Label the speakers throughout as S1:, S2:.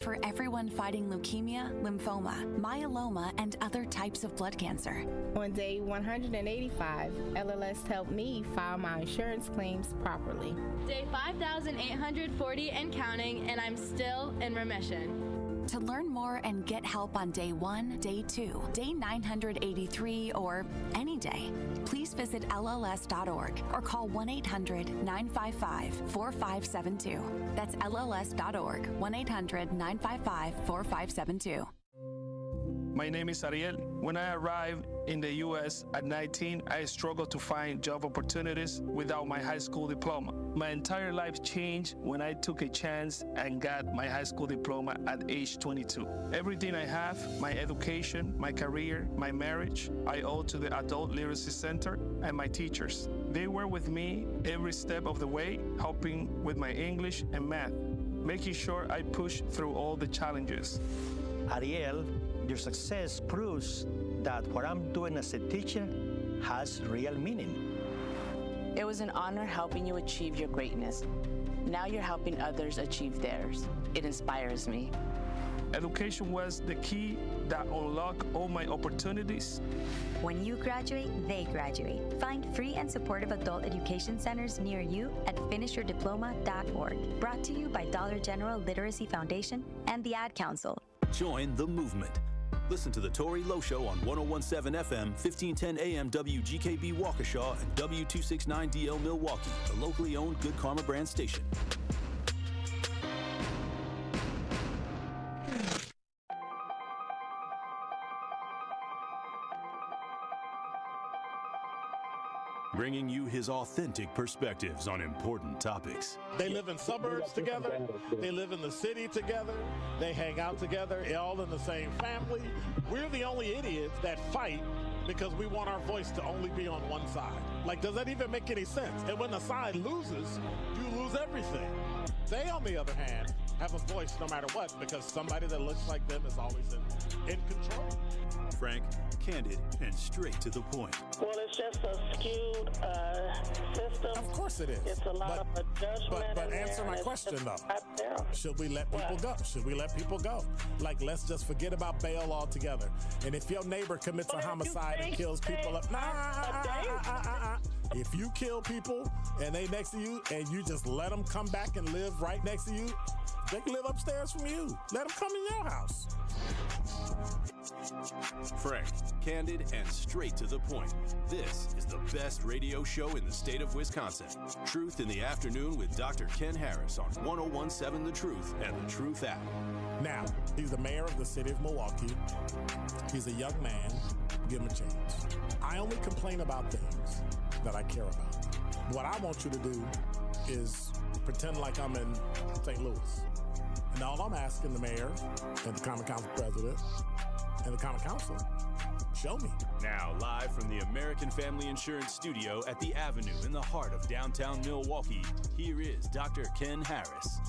S1: For everyone fighting leukemia, lymphoma, myeloma, and other types of blood cancer.
S2: On day 185, LLS helped me file my insurance claims properly.
S3: Day 5,840 and counting, and I'm still in remission.
S1: To learn more and get help on day 1, day 2, day 983, or any day, please visit LLS.org or call 1-800-955-4572. That's LLS.org, 1-800-955-4572.
S4: My name is Ariel. When I arrived in the U.S. at 19, I struggled to find job opportunities without my high school diploma. My entire life changed when I took a chance and got my high school diploma at age 22. Everything I have, my education, my career, my marriage, I owe to the Adult Literacy Center and my teachers. They were with me every step of the way, helping with my English and math, making sure I push through all the challenges.
S5: Ariel, your success proves that what I'm doing as a teacher has real meaning.
S6: It was an honor helping you achieve your greatness. Now you're helping others achieve theirs. It inspires me.
S4: Education was the key that unlocked all my opportunities.
S7: When you graduate, they graduate. Find free and supportive adult education centers near you at finishyourdiploma.org. Brought to you by Dollar General Literacy Foundation and the Ad Council.
S8: Join the movement. Listen to the Tori Lowe Show on 101.7 FM, 1510 AM WGKB Waukesha, and W269DL Milwaukee, the locally owned Good Karma brand station. Bringing you his authentic perspectives on important topics.
S9: They live in suburbs together. They live in the city together. They hang out together, all in the same family. We're the only idiots that fight because we want our voice to only be on one side. Like, does that even make any sense? And when the side loses, you lose everything. They, on the other hand, have a voice no matter what because somebody that looks like them is always in control.
S8: Frank, candid, and straight to the point.
S10: Well, it's just a skewed system.
S9: Of course it is.
S10: It's a lot of judgment.
S9: But answer my question, though. Should we let people go? Should we let people go? Like, let's just forget about bail altogether. And if your neighbor commits a homicide and kills people up, if you kill people and they next to you and you just let them come back and live right next to you, they can live upstairs from you. Let them come in your house.
S8: Frank, candid, and straight to the point. This is the best radio show in the state of Wisconsin. Truth in the Afternoon with Dr. Ken Harris on 101.7 The Truth and The Truth app.
S9: Now, he's the mayor of the city of Milwaukee. He's a young man. Give him a chance. I only complain about things that I care about. What I want you to do is pretend like I'm in St. Louis. And all I'm asking the mayor and the Common Council president and the Common Council, show me.
S8: Now, live from the American Family Insurance Studio at the Avenue in the heart of downtown Milwaukee, here is Dr. Ken Harris.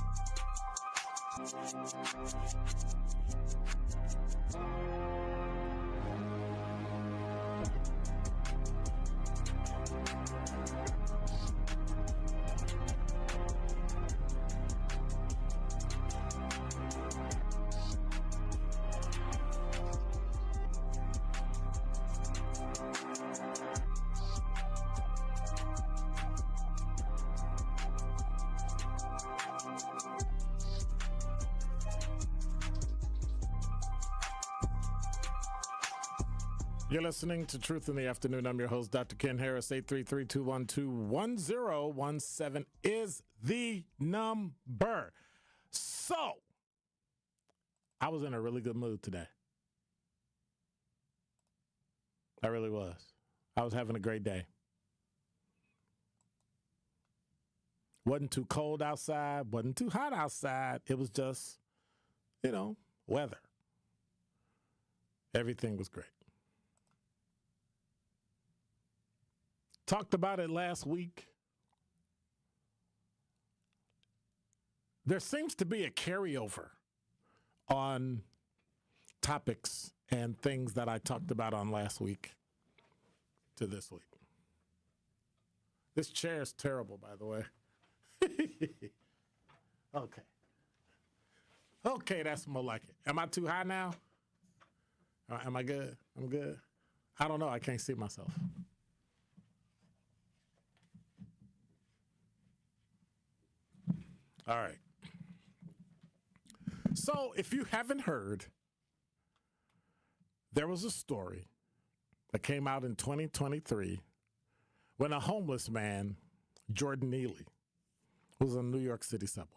S9: You're listening to Truth in the Afternoon. I'm your host, Dr. Ken Harris. 833-212-1017 is the number. So, I was in a really good mood today. I really was. I was having a great day. Wasn't too cold outside, wasn't too hot outside. It was just, weather. Everything was great. Talked about it last week. There seems to be a carryover on topics and things that I talked about on last week to this week. This chair is terrible, by the way. Okay. Okay, that's more like it. Am I too high now? Am I good? I'm good. I don't know. I can't see myself. All right. So if you haven't heard, there was a story that came out in 2023 when a homeless man, Jordan Neely, was on the New York City subway.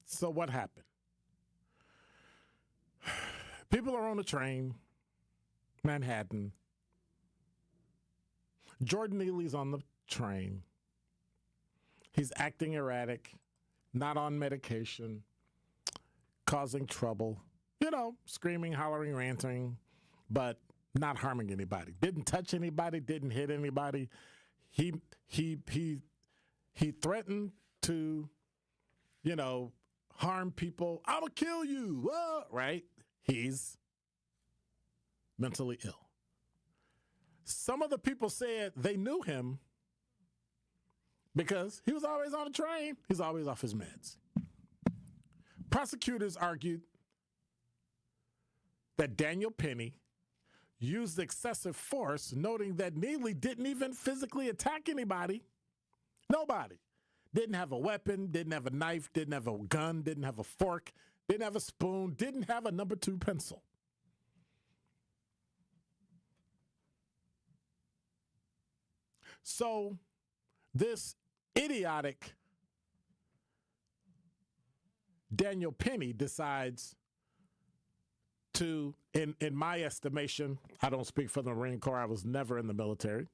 S9: So what happened? People are on the train, Manhattan. Jordan Neely's on the train. He's acting erratic, not on medication, causing trouble, screaming, hollering, ranting, but not harming anybody. Didn't touch anybody, didn't hit anybody. He threatened to, harm people. I'm gonna kill you, right? He's mentally ill. Some of the people said they knew him because he was always on the train. He's always off his meds. Prosecutors argued that Daniel Penny used excessive force, noting that Neely didn't even physically attack anybody. Nobody. Didn't have a weapon, didn't have a knife, didn't have a gun, didn't have a fork, didn't have a spoon, didn't have a number 2 pencil. So this idiotic Daniel Penny decides to, in my estimation, I don't speak for the Marine Corps, I was never in the military,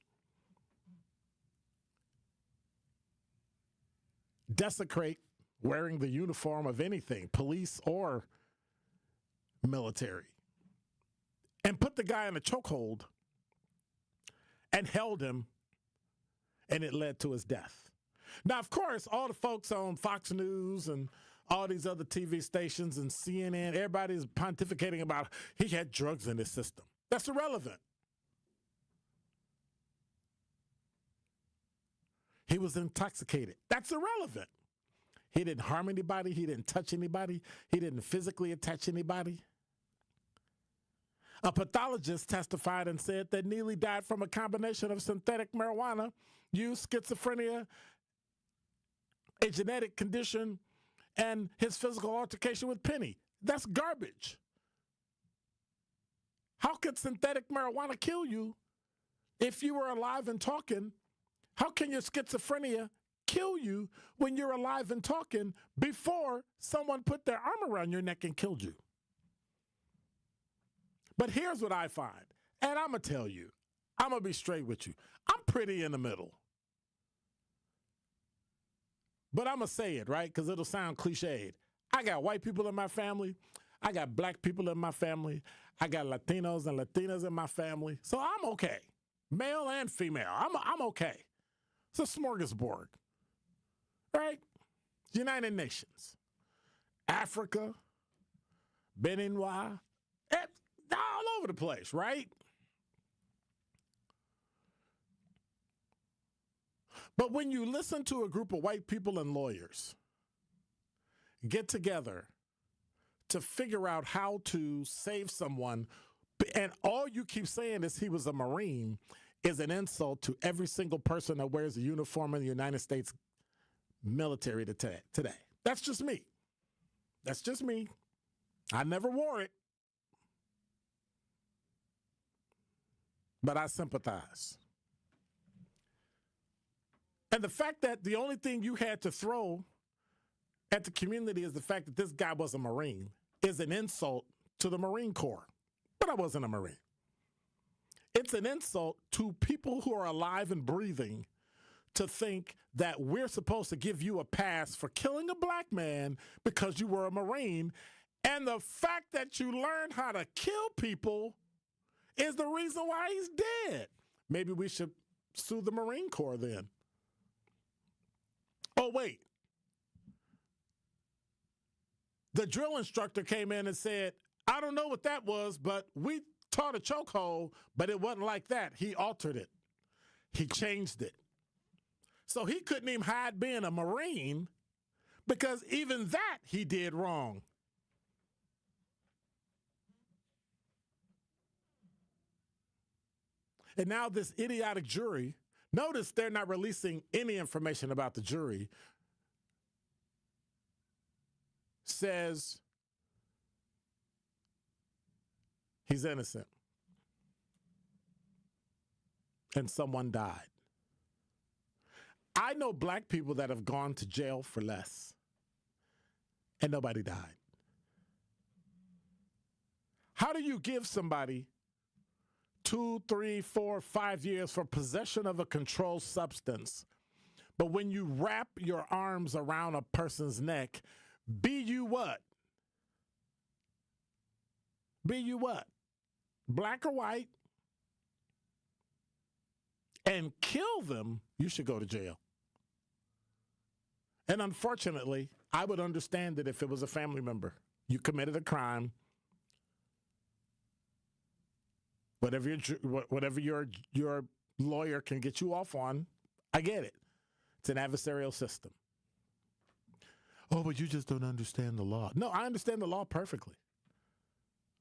S9: desecrate wearing the uniform of anything, police or military, and put the guy in a chokehold and held him, and it led to his death. Now, of course, all the folks on Fox News and all these other TV stations and CNN, everybody's pontificating about he had drugs in his system. That's irrelevant. He was intoxicated. That's irrelevant. He didn't harm anybody. He didn't touch anybody. He didn't physically attach anybody. A pathologist testified and said that Neely died from a combination of synthetic marijuana use, schizophrenia, a genetic condition, and his physical altercation with Penny. That's garbage. How could synthetic marijuana kill you if you were alive and talking? How can your schizophrenia kill you when you're alive and talking before someone put their arm around your neck and killed you? But here's what I find, and I'm going to tell you, I'm going to be straight with you. I'm pretty in the middle. But I'm going to say it, right, because it'll sound cliched. I got white people in my family. I got black people in my family. I got Latinos and Latinas in my family. So I'm okay, male and female. I'm okay. It's a smorgasbord, right? United Nations, Africa, Benin, all over the place, right? But when you listen to a group of white people and lawyers get together to figure out how to save someone, and all you keep saying is he was a Marine, is an insult to every single person that wears a uniform in the United States military today. That's just me. That's just me. I never wore it. But I sympathize. And the fact that the only thing you had to throw at the community is the fact that this guy was a Marine is an insult to the Marine Corps. But I wasn't a Marine. It's an insult to people who are alive and breathing to think that we're supposed to give you a pass for killing a black man because you were a Marine. And the fact that you learned how to kill people is the reason why he's dead. Maybe we should sue the Marine Corps then. Oh, wait. The drill instructor came in and said, I don't know what that was, but we taught a chokehold, but it wasn't like that. He altered it. He changed it. So he couldn't even hide being a Marine because even that he did wrong. And now this idiotic jury, notice they're not releasing any information about the jury, says he's innocent and someone died. I know black people that have gone to jail for less and nobody died. How do you give somebody 2, 3, 4, 5 years for possession of a controlled substance, but when you wrap your arms around a person's neck, be you what? Be you what? Black or white? And kill them, you should go to jail. And unfortunately, I would understand it if it was a family member. You committed a crime. Whatever your lawyer can get you off on, I get it. It's an adversarial system. Oh, but you just don't understand the law. No, I understand the law perfectly.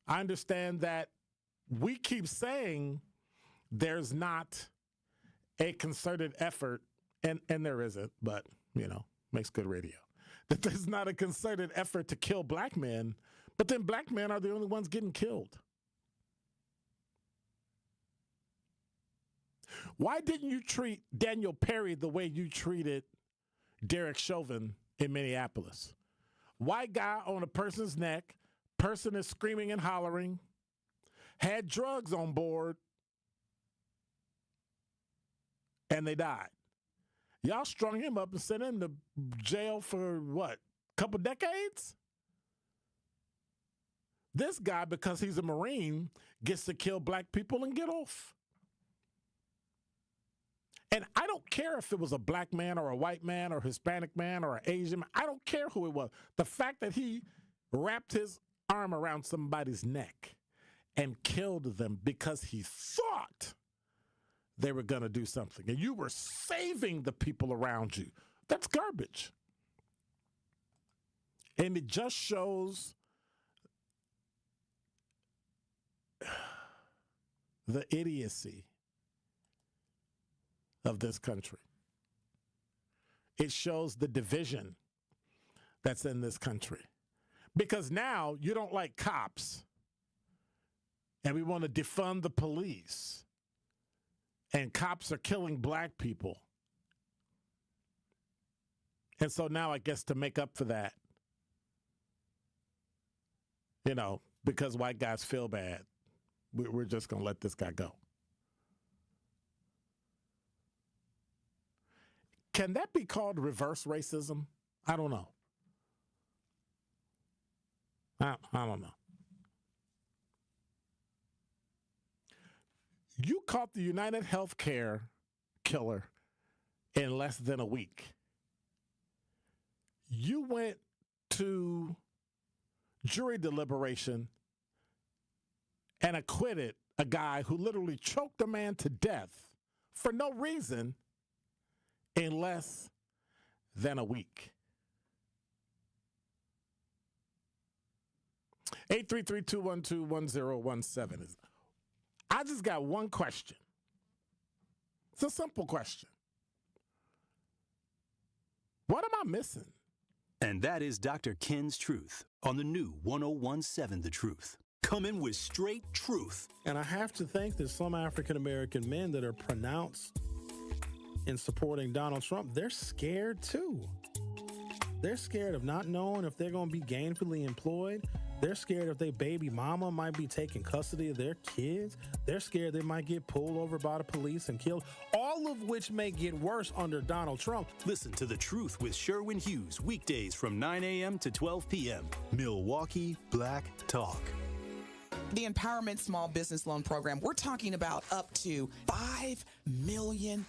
S9: I understand that we keep saying there's not a concerted effort, and there isn't, but, makes good radio, that there's not a concerted effort to kill black men, but then black men are the only ones getting killed. Why didn't you treat Daniel Perry the way you treated Derek Chauvin in Minneapolis? White guy on a person's neck, person is screaming and hollering, had drugs on board, and they died. Y'all strung him up and sent him to jail for what, couple decades? This guy, because he's a Marine, gets to kill black people and get off. And I don't care if it was a black man or a white man or Hispanic man or an Asian man. I don't care who it was. The fact that he wrapped his arm around somebody's neck and killed them because he thought they were going to do something, and you were saving the people around you. That's garbage. And it just shows the idiocy of this country. It shows the division that's in this country. Because now you don't like cops, and we want to defund the police. And cops are killing black people. And so now I guess to make up for that, because white guys feel bad, we're just going to let this guy go. Can that be called reverse racism? I don't know. I don't know. You caught the United Healthcare killer in less than a week. You went to jury deliberation and acquitted a guy who literally choked a man to death for no reason in less than a week. 833-212-1017 is. I just got one question. It's a simple question. What am I missing?
S11: And that is Dr. Ken's Truth on the new 1017 The Truth. Coming with straight truth.
S12: And I have to think that some African-American men that are pronounced in supporting Donald Trump, they're scared too. They're scared of not knowing if they're going to be gainfully employed. They're scared if their baby mama might be taking custody of their kids. They're scared they might get pulled over by the police and killed, all of which may get worse under Donald Trump.
S11: Listen to The Truth with Sherwin Hughes, weekdays from 9 a.m. to 12 p.m. Milwaukee Black Talk.
S13: the Empowerment Small Business Loan Program, we're talking about up to $5 million,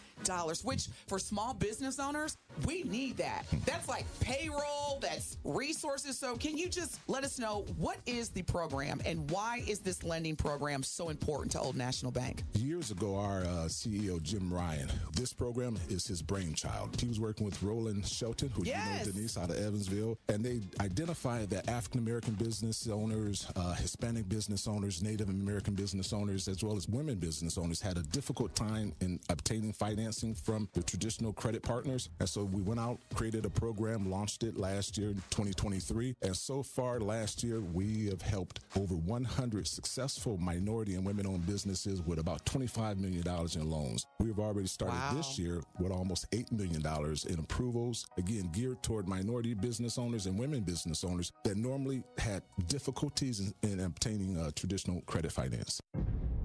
S13: which for small business owners, we need that. That's like payroll, that's resources. So can you just let us know what is the program and why is this lending program so important to Old National Bank?
S14: Years ago, our CEO, Jim Ryan, this program is his brainchild. He was working with Roland Shelton, who you know, Denise, out of Evansville, and they identified that African-American business owners, Hispanic business owners, Native American business owners, as well as women business owners had a difficult time in obtaining financing from the traditional credit partners. And so we went out, created a program, launched it last year, 2023. And so far last year, we have helped over 100 successful minority and women-owned businesses with about $25 million in loans. We've already started this year with almost $8 million in approvals, again, geared toward minority business owners and women business owners that normally had difficulties in obtaining traditional credit finance.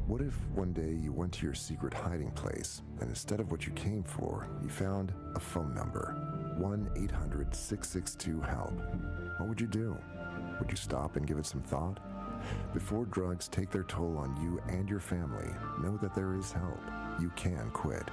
S15: What if one day you went to your secret hiding place and instead of what you came for, you found a phone number, 1-800-662-HELP? What would you do? Would you stop and give it some thought? Before drugs take their toll on you and your family, know that there is help. You can quit.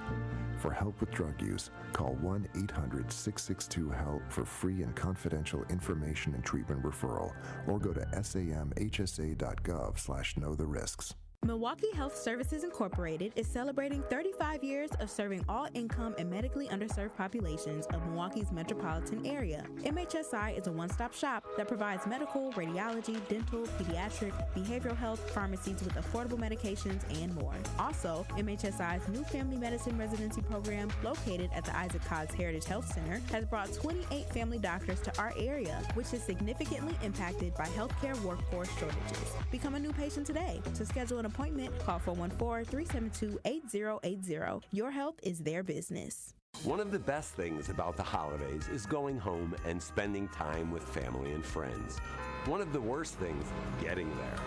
S15: For help with drug use, call 1-800-662-HELP for free and confidential information and treatment referral, or go to samhsa.gov/know-the-risks.
S16: Milwaukee Health Services Incorporated is celebrating 35 years of serving all income and medically underserved populations of Milwaukee's metropolitan area. MHSI is a one-stop shop that provides medical, radiology, dental, pediatric, behavioral health, pharmacies with affordable medications, and more. Also, MHSI's new family medicine residency program, located at the Isaac Cobbs Heritage Health Center, has brought 28 family doctors to our area, which is significantly impacted by healthcare workforce shortages. Become a new patient today. To schedule an appointment, call 414-372-8080. Your health is their business.
S17: One of the best things about the holidays is going home and spending time with family and friends. One of the worst things, getting there.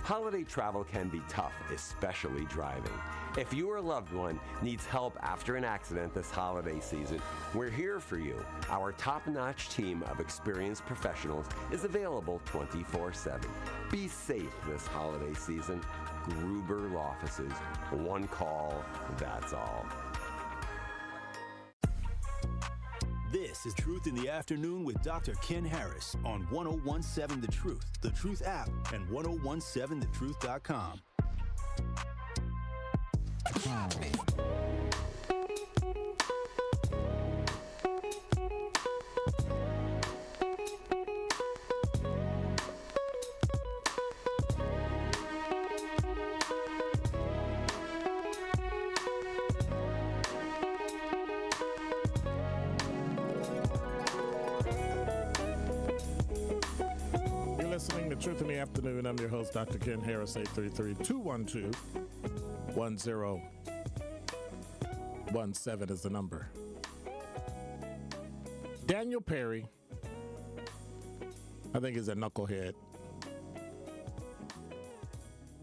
S17: Holiday travel can be tough, especially driving. If you or a loved one needs help after an accident this holiday season, we're here for you. Our top-notch team of experienced professionals is available 24/7. Be safe this holiday season. Gruber Law Offices. One call, that's all.
S11: This is Truth in the Afternoon with Dr. Ken Harris on 1017 The Truth app, and 1017thetruth.com.
S12: Truth in the Afternoon. I'm your host, Dr. Ken Harris. 833-212-1017 is the number. Daniel Perry, I think, is a knucklehead.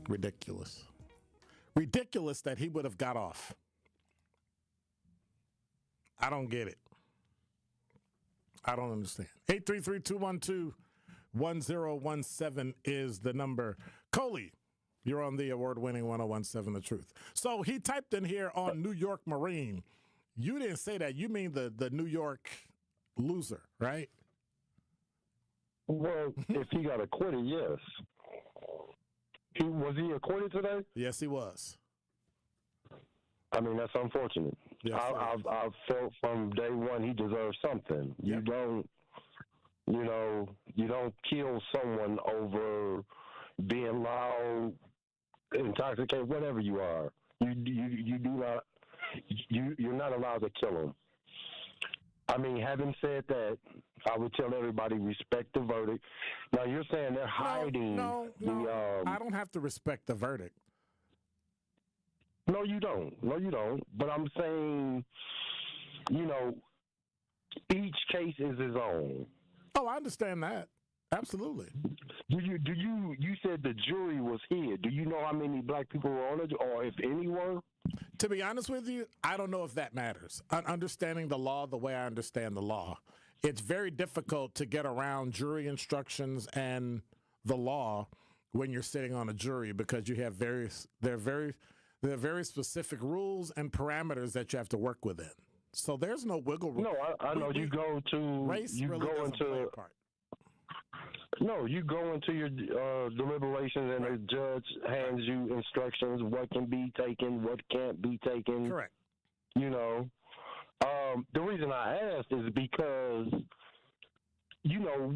S12: Ridiculous. Ridiculous that he would have got off. I don't get it. I don't understand. 833-212-1017 is the number. Coley, you're on the award-winning 1017 The Truth. So he typed in here on New York Marine. You didn't say that. You mean the New York loser, right?
S18: Well, if he got acquitted, yes. Was he acquitted today?
S12: Yes, he was.
S18: I mean, that's unfortunate.
S12: Yes,
S18: I felt from day one he deserves something. Yep. You don't kill someone over being loud, intoxicated, whatever you are. You're not allowed to kill them. I mean, having said that, I would tell everybody respect the verdict. Now you're saying they're hiding.
S12: No, I don't have to respect the verdict.
S18: No, you don't. But I'm saying, each case is its own.
S12: Oh, I understand that. Absolutely.
S18: You said the jury was here. Do you know how many black people were on it, or if any were?
S12: To be honest with you, I don't know if that matters. Understanding the law the way I understand the law, it's very difficult to get around jury instructions and the law when you're sitting on a jury because you have there are very specific rules and parameters that you have to work within. So there's no wiggle room.
S18: No, I know you go to
S12: race
S18: you
S12: really
S18: go
S12: doesn't
S18: into
S12: play a part.
S18: No, you go into your deliberations and the judge hands you instructions, what can be taken, what can't be taken.
S12: Correct.
S18: You know, the reason I asked is because, you know,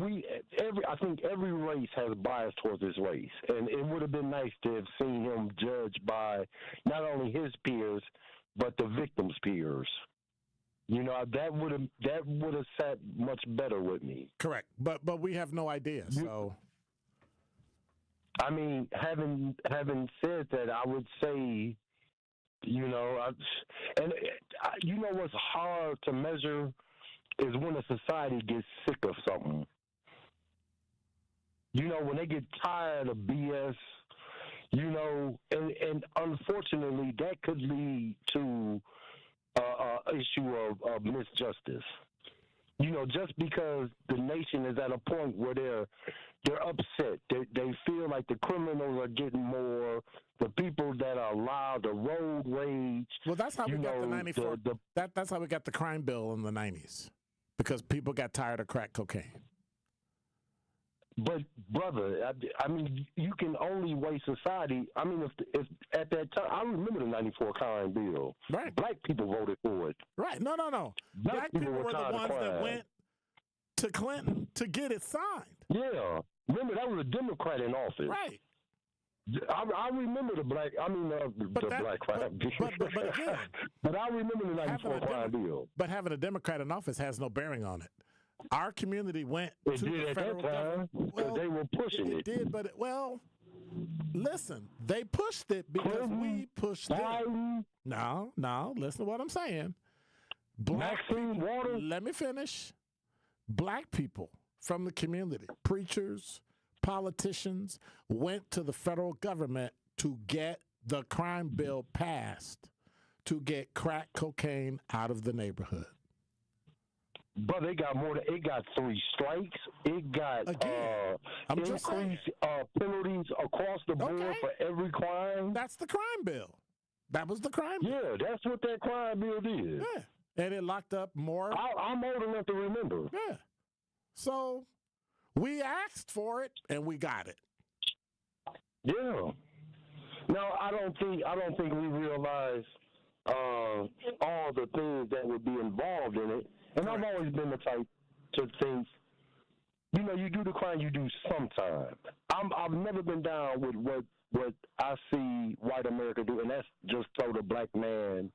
S18: I think every race has bias towards this race, and it would have been nice to have seen him judged by not only his peers but the victims' peers. You know, that would have sat much better with me.
S12: Correct, but we have no idea. So,
S18: I mean, having said that, I would say, you know, you know what's hard to measure is when a society gets sick of something. You know, when they get tired of BS. You know, and unfortunately, that could lead to issue of misjustice. You know, just because the nation is at a point where they're upset, they feel like the criminals are getting more, the people that are allowed the road rage.
S12: Well, that's how we got the 94. That's how we got the crime bill in the 90s, because people got tired of crack cocaine.
S18: But brother, I mean, you can only weigh society. I mean, if at that time, I remember the '94 crime bill.
S12: Right.
S18: Black people voted for it.
S12: Right. No. Black people were the ones that went to Clinton to get it signed.
S18: Yeah. Remember, that was a Democrat in office.
S12: Right.
S18: I remember the black. I mean, black crime bill.
S12: But again,
S18: but I remember the '94 crime bill.
S12: But having a Democrat in office has no bearing on it. Our community went to the federal government.
S18: Well, they were pushing it.
S12: It did, but listen, they pushed it because we pushed it. No, listen to what I'm saying. Let me finish. Black people from the community, preachers, politicians, went to the federal government to get the crime bill passed, to get crack cocaine out of the neighborhood.
S18: But it got more. It got 3 strikes. It got increased penalties across the board for every crime.
S12: That's the crime bill. That was the crime bill.
S18: Yeah, that's what that crime bill did.
S12: Yeah, and it locked up more.
S18: I'm old enough to remember.
S12: Yeah. So we asked for it and we got it.
S18: Yeah. No, I don't think we realize all the things that would be involved in it. And I've always been the type to think, you know, you do the crime, you do sometime. I've never been down with what I see white America do, and that's just throw the black man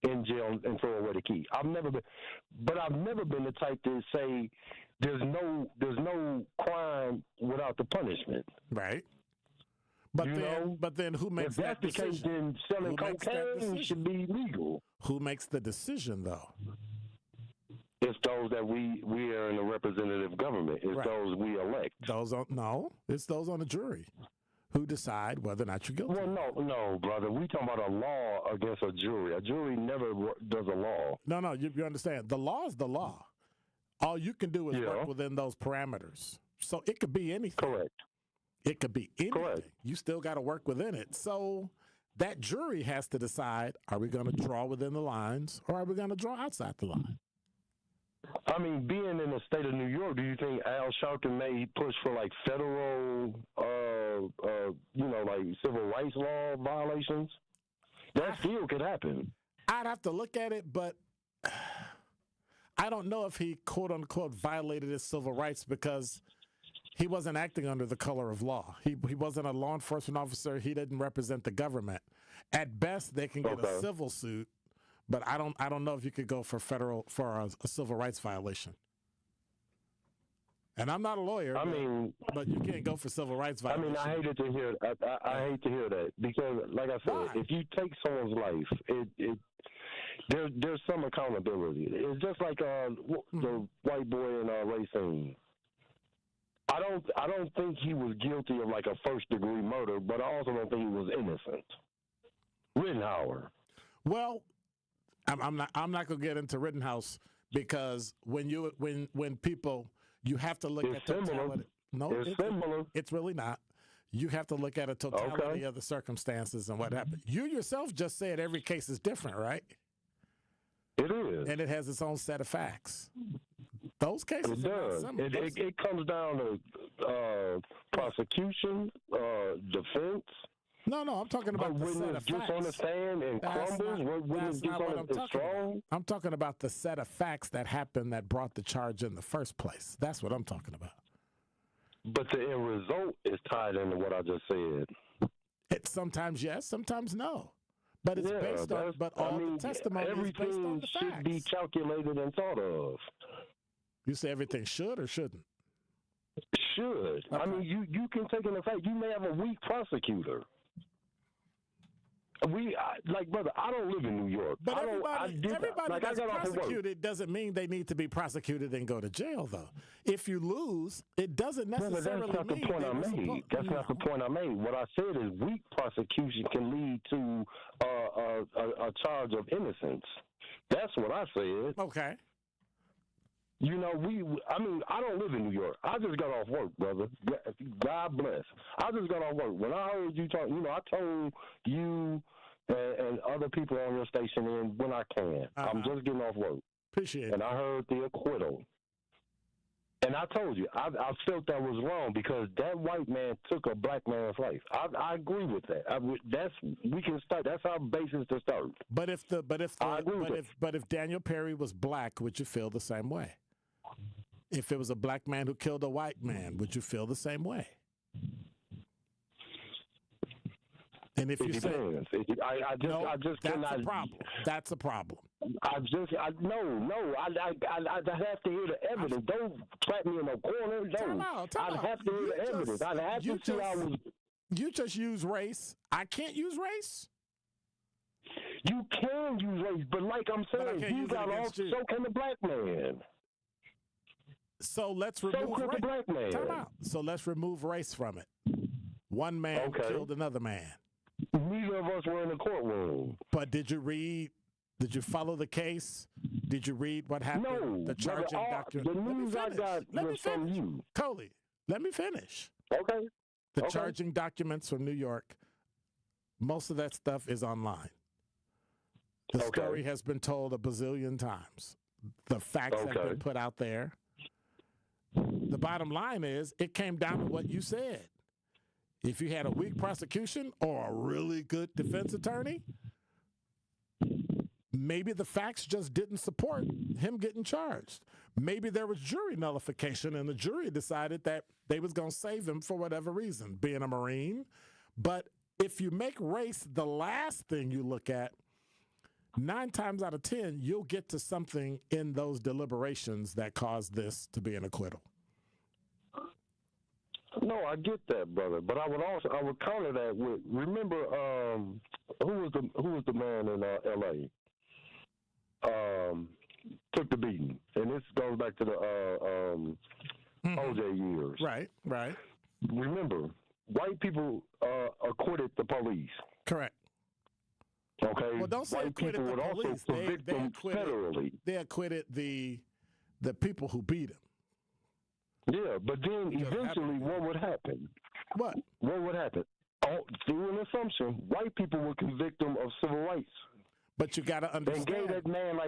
S18: in jail and throw away the key. I've never been the type to say there's no crime without the punishment.
S12: Right. But then who makes that decision?
S18: If that's the case, then selling cocaine should be legal.
S12: Who makes the decision, though?
S18: It's those that we are in a representative government. It's those we elect.
S12: It's those on the jury who decide whether or not you're guilty.
S18: Well, no, brother. We talking about a law against a jury. A jury never does a law.
S12: No, you understand. The law is the law. All you can do is work within those parameters. So it could be anything.
S18: Correct.
S12: It could be anything.
S18: Correct.
S12: You still got to work within it. So that jury has to decide, are we going to draw within the lines or are we going to draw outside the line?
S18: I mean, being in the state of New York, do you think Al Sharpton may push for like federal, like civil rights law violations? That still could happen.
S12: I'd have to look at it, but I don't know if he quote unquote violated his civil rights because he wasn't acting under the color of law. He wasn't a law enforcement officer. He didn't represent the government. At best, they can get a civil suit. But I don't know if you could go for a civil rights violation. And I'm not a lawyer. But you can't go for civil rights violation.
S18: I hate to hear that because, like I said, if you take someone's life, there's some accountability. It's just like the white boy in Racine. I don't think he was guilty of like a 1st-degree murder, but I also don't think he was innocent. Rittenhouse.
S12: Well, I'm not going to get into Rittenhouse because when people, you have to look at totality. No,
S18: it's similar.
S12: It's really not. You have to look at a totality of the circumstances and what happened. You yourself just said every case is different, right?
S18: It is.
S12: And it has its own set of facts. Those cases
S18: It does. It comes down to prosecution, defense.
S12: No, I'm talking about the set of facts.
S18: Just on the stand and crumbles. Witness gets on it strong.
S12: I'm talking about the set of facts that happened that brought the charge in the first place. That's what I'm talking about.
S18: But the end result is tied into what I just said.
S12: It sometimes yes, sometimes no. But it's based on. But all the testimony is based on the facts.
S18: Everything should be calculated and thought of.
S12: You say everything should or shouldn't?
S18: Should. Okay. I mean, you can take into effect. You may have a weak prosecutor. Brother, I don't live in New York.
S12: But everybody that's prosecuted doesn't mean they need to be prosecuted and go to jail, though. If you lose, it doesn't necessarily
S18: that's not
S12: mean
S18: the point I made. That's not the point I made. What I said is weak prosecution can lead to a charge of innocence. That's what I said.
S12: Okay.
S18: You know, I don't live in New York. I just got off work, brother. God bless. I just got off work. When I heard you talk, I told you and other people on your station in when I can. I'm just getting off work.
S12: Appreciate it.
S18: And I heard the acquittal. And I told you, I felt that was wrong because that white man took a black man's life. I agree with that. We can start. That's our basis to start.
S12: But if Daniel Perry was black, would you feel the same way? If it was a black man who killed a white man, would you feel the same way? And if you say,
S18: I just
S12: that's
S18: cannot.
S12: A problem. That's a problem.
S18: No. I'd have to hear the evidence. Don't trap me in a corner. No, I'd have to hear the evidence. I'd have to see how I was.
S12: You just use race. I can't use race.
S18: You can use race, but like I'm saying, you got off. So can the black man.
S12: So let's remove race.
S18: The black man.
S12: Time out. So let's remove race from it. One man killed another man.
S18: Neither of us were in the courtroom.
S12: But did you follow the case? Did you read what happened?
S18: No.
S12: The charging document.
S18: The news I got was from you.
S12: Coley, let me finish.
S18: Okay.
S12: The charging documents from New York, most of that stuff is online. The story has been told a bazillion times. The facts have been put out there. The bottom line is it came down to what you said. If you had a weak prosecution or a really good defense attorney, maybe the facts just didn't support him getting charged. Maybe there was jury nullification and the jury decided that they was going to save him for whatever reason, being a Marine. But if you make race the last thing you look at, 9 times out of 10, you'll get to something in those deliberations that caused this to be an acquittal.
S18: No, I get that, brother. But I would counter that with remember who was the man in L.A. Took the beating, and this goes back to the OJ years.
S12: Right.
S18: Remember, white people acquitted the police.
S12: Correct.
S18: Okay.
S12: Well, don't say
S18: white
S12: acquitted
S18: people
S12: the
S18: would
S12: police.
S18: also convict them federally.
S12: They acquitted the people who beat him.
S18: Yeah, but then eventually what would happen?
S12: What
S18: would happen? Through an assumption, white people would convict them of civil rights.
S12: But you got to understand.
S18: And gave that man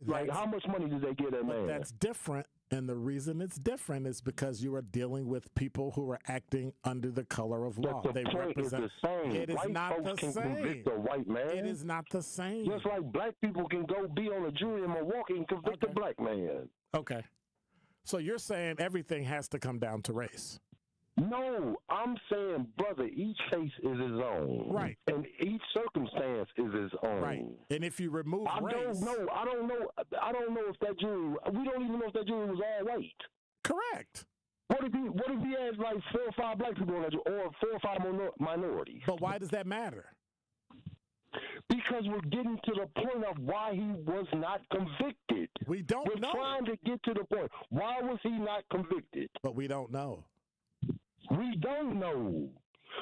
S18: like how much money did they give that man?
S12: That's different. And the reason it's different is because you are dealing with people who are acting under the color of law.
S18: But the point is the same.
S12: It is
S18: white
S12: not
S18: folks
S12: the
S18: can
S12: same.
S18: convict a white man.
S12: It is not the same.
S18: Just like black people can go be on a jury in Milwaukee and convict a black man.
S12: Okay. So you're saying everything has to come down to race?
S18: No, I'm saying, brother, each case is his own.
S12: Right.
S18: And each circumstance is his own.
S12: Right. And if you remove race...
S18: I don't know if that jury... We don't even know if that jury was all white.
S12: Correct.
S18: What if he has like 4 or 5 black people on that jury, or 4 or 5 minorities?
S12: But why does that matter?
S18: Because we're getting to the point of why he was not convicted.
S12: We don't know.
S18: We're trying to get to the point. Why was he not convicted?
S12: But we don't know.
S18: We don't know.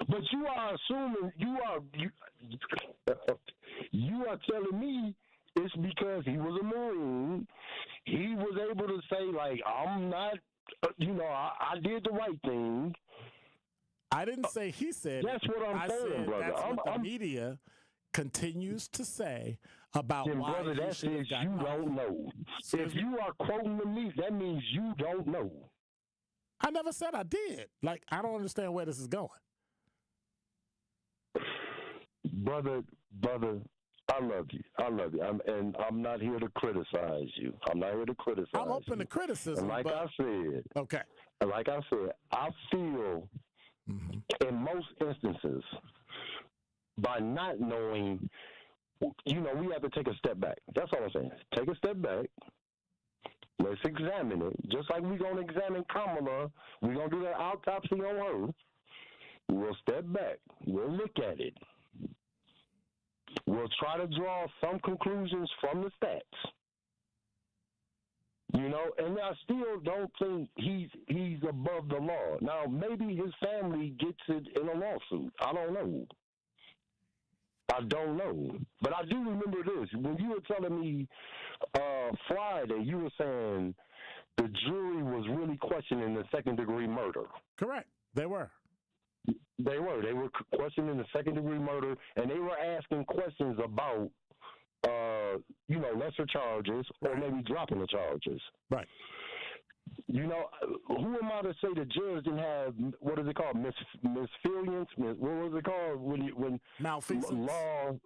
S18: But you are assuming, you are telling me it's because he was a Marine. He was able to say, like, I'm not, I did the right thing.
S12: I didn't say he said.
S18: That's what I'm saying,
S12: said
S18: brother.
S12: That's what the media continues to say about
S18: then,
S12: why
S18: brother, that says you don't know. If you are quoting the media, that means you don't know.
S12: I never said I did. Like, I don't understand where this is going.
S18: Brother, I love you. I'm not here to criticize you. I'm
S12: open to criticism.
S18: And like I said, I feel in most instances, by not knowing, we have to take a step back. That's all I'm saying. Take a step back. Let's examine it. Just like we're going to examine Kamala, we're going to do that autopsy on her. We'll step back. We'll look at it. We'll try to draw some conclusions from the stats. And I still don't think he's above the law. Now, maybe his family gets it in a lawsuit. I don't know. But I do remember this. When you were telling me Friday, you were saying the jury was really questioning the second-degree murder.
S12: Correct. They were.
S18: They were questioning the second-degree murder, and they were asking questions about, lesser charges or maybe dropping the charges.
S12: Right.
S18: Who am I to say the judge didn't have, what is it called, misfeasance? What was it called? When
S12: malfeasance.
S18: Law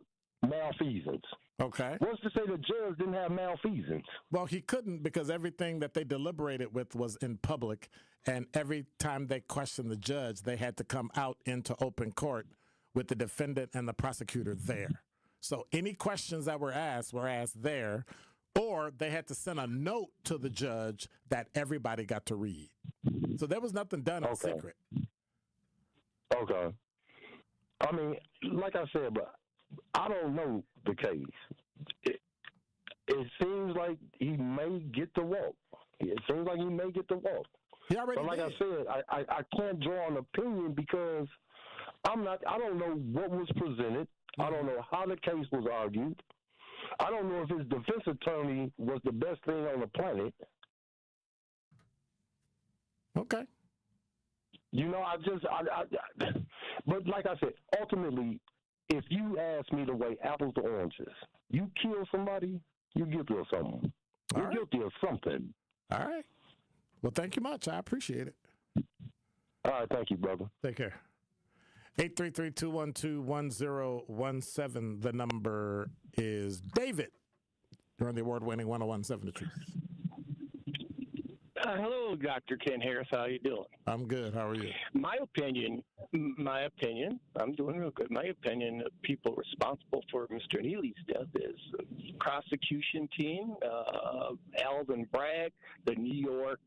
S18: malfeasance.
S12: Okay.
S18: What's to say the judge didn't have malfeasance?
S12: Well, he couldn't, because everything that they deliberated with was in public, and every time they questioned the judge, they had to come out into open court with the defendant and the prosecutor there. So any questions that were asked there, or they had to send a note to the judge that everybody got to read. So there was nothing done in secret.
S18: Okay. I mean, like I said, but I don't know the case. It seems like he may get the walk. He already but like
S12: did.
S18: I said, I can't draw an opinion because I don't know what was presented. I don't know how the case was argued. I don't know if his defense attorney was the best thing on the planet.
S12: Okay.
S18: But like I said, ultimately, if you ask me to weigh apples to oranges, you kill somebody, you're guilty of something. You're guilty of something.
S12: All right. Well, thank you much. I appreciate it.
S18: All right. Thank you, brother.
S12: Take care. 833-212-1017. The number is David. You're on the award-winning 101.7 The Truth.
S19: Hello, Dr. Ken Harris. How you doing?
S12: I'm good. How are you?
S19: My opinion, I'm doing real good. My opinion, the people responsible for Mr. Neely's death is the prosecution team, Alvin Bragg, the New York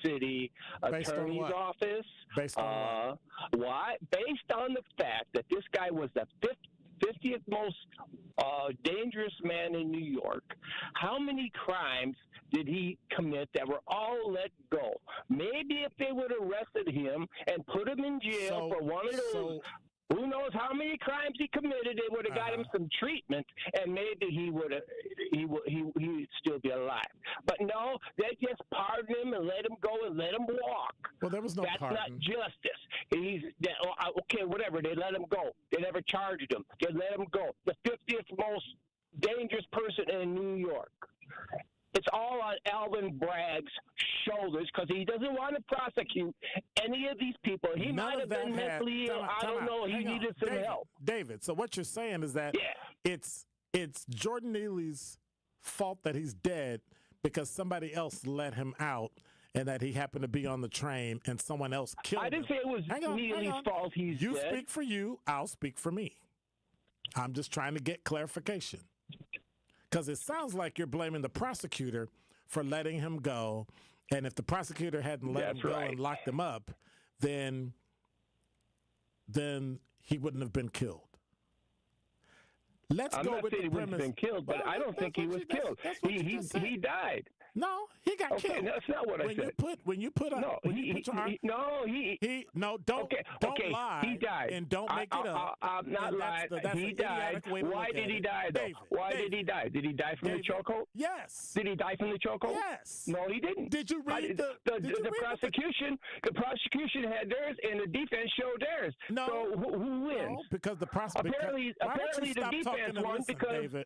S19: City Attorney's Office.
S12: Based on what?
S19: Why? Based on the fact that this guy was the 50th most dangerous man in New York. How many crimes did he commit that were all let go? Maybe if they would have arrested him and put him in jail for one of those, who knows how many crimes he committed, they would have got him some treatment, and maybe he would still be alive. But no, they just pardoned him and let him go and let him walk.
S12: Well, there was no pardon.
S19: That's not justice. Okay, whatever. They let him go. They never charged him. They let him go. The 50th most dangerous person in New York. It's all on Alvin Bragg's shoulders because he doesn't want to prosecute any of these people. He might have been mentally ill. I don't know. He needed some help.
S12: David, so what you're saying is that it's Jordan Neely's fault that he's dead because somebody else let him out and that he happened to be on the train and someone else killed him.
S19: I didn't say it was Neely's fault he's dead.
S12: You speak for you, I'll speak for me. I'm just trying to get clarification. Because it sounds like you're blaming the prosecutor for letting him go. And if the prosecutor hadn't let him go and locked him up, then he wouldn't have been killed.
S19: I'm not saying he wouldn't have been killed, but I don't think he was killed. He died.
S9: No, he got killed.
S19: Okay, that's not what I said.
S9: When you put
S19: don't
S9: lie.
S19: He died,
S9: and don't make it up.
S19: I'm not lying. He died. Why did he die, though? Why did he die? Did he die from the chokehold?
S9: Yes.
S19: Did he die from the chokehold?
S9: Yes.
S19: No, he didn't.
S9: Did you read
S19: the prosecution? The prosecution had theirs, and the defense showed theirs.
S9: No.
S19: So who wins?
S9: No, because the prosecution.
S19: Apparently, the defense won because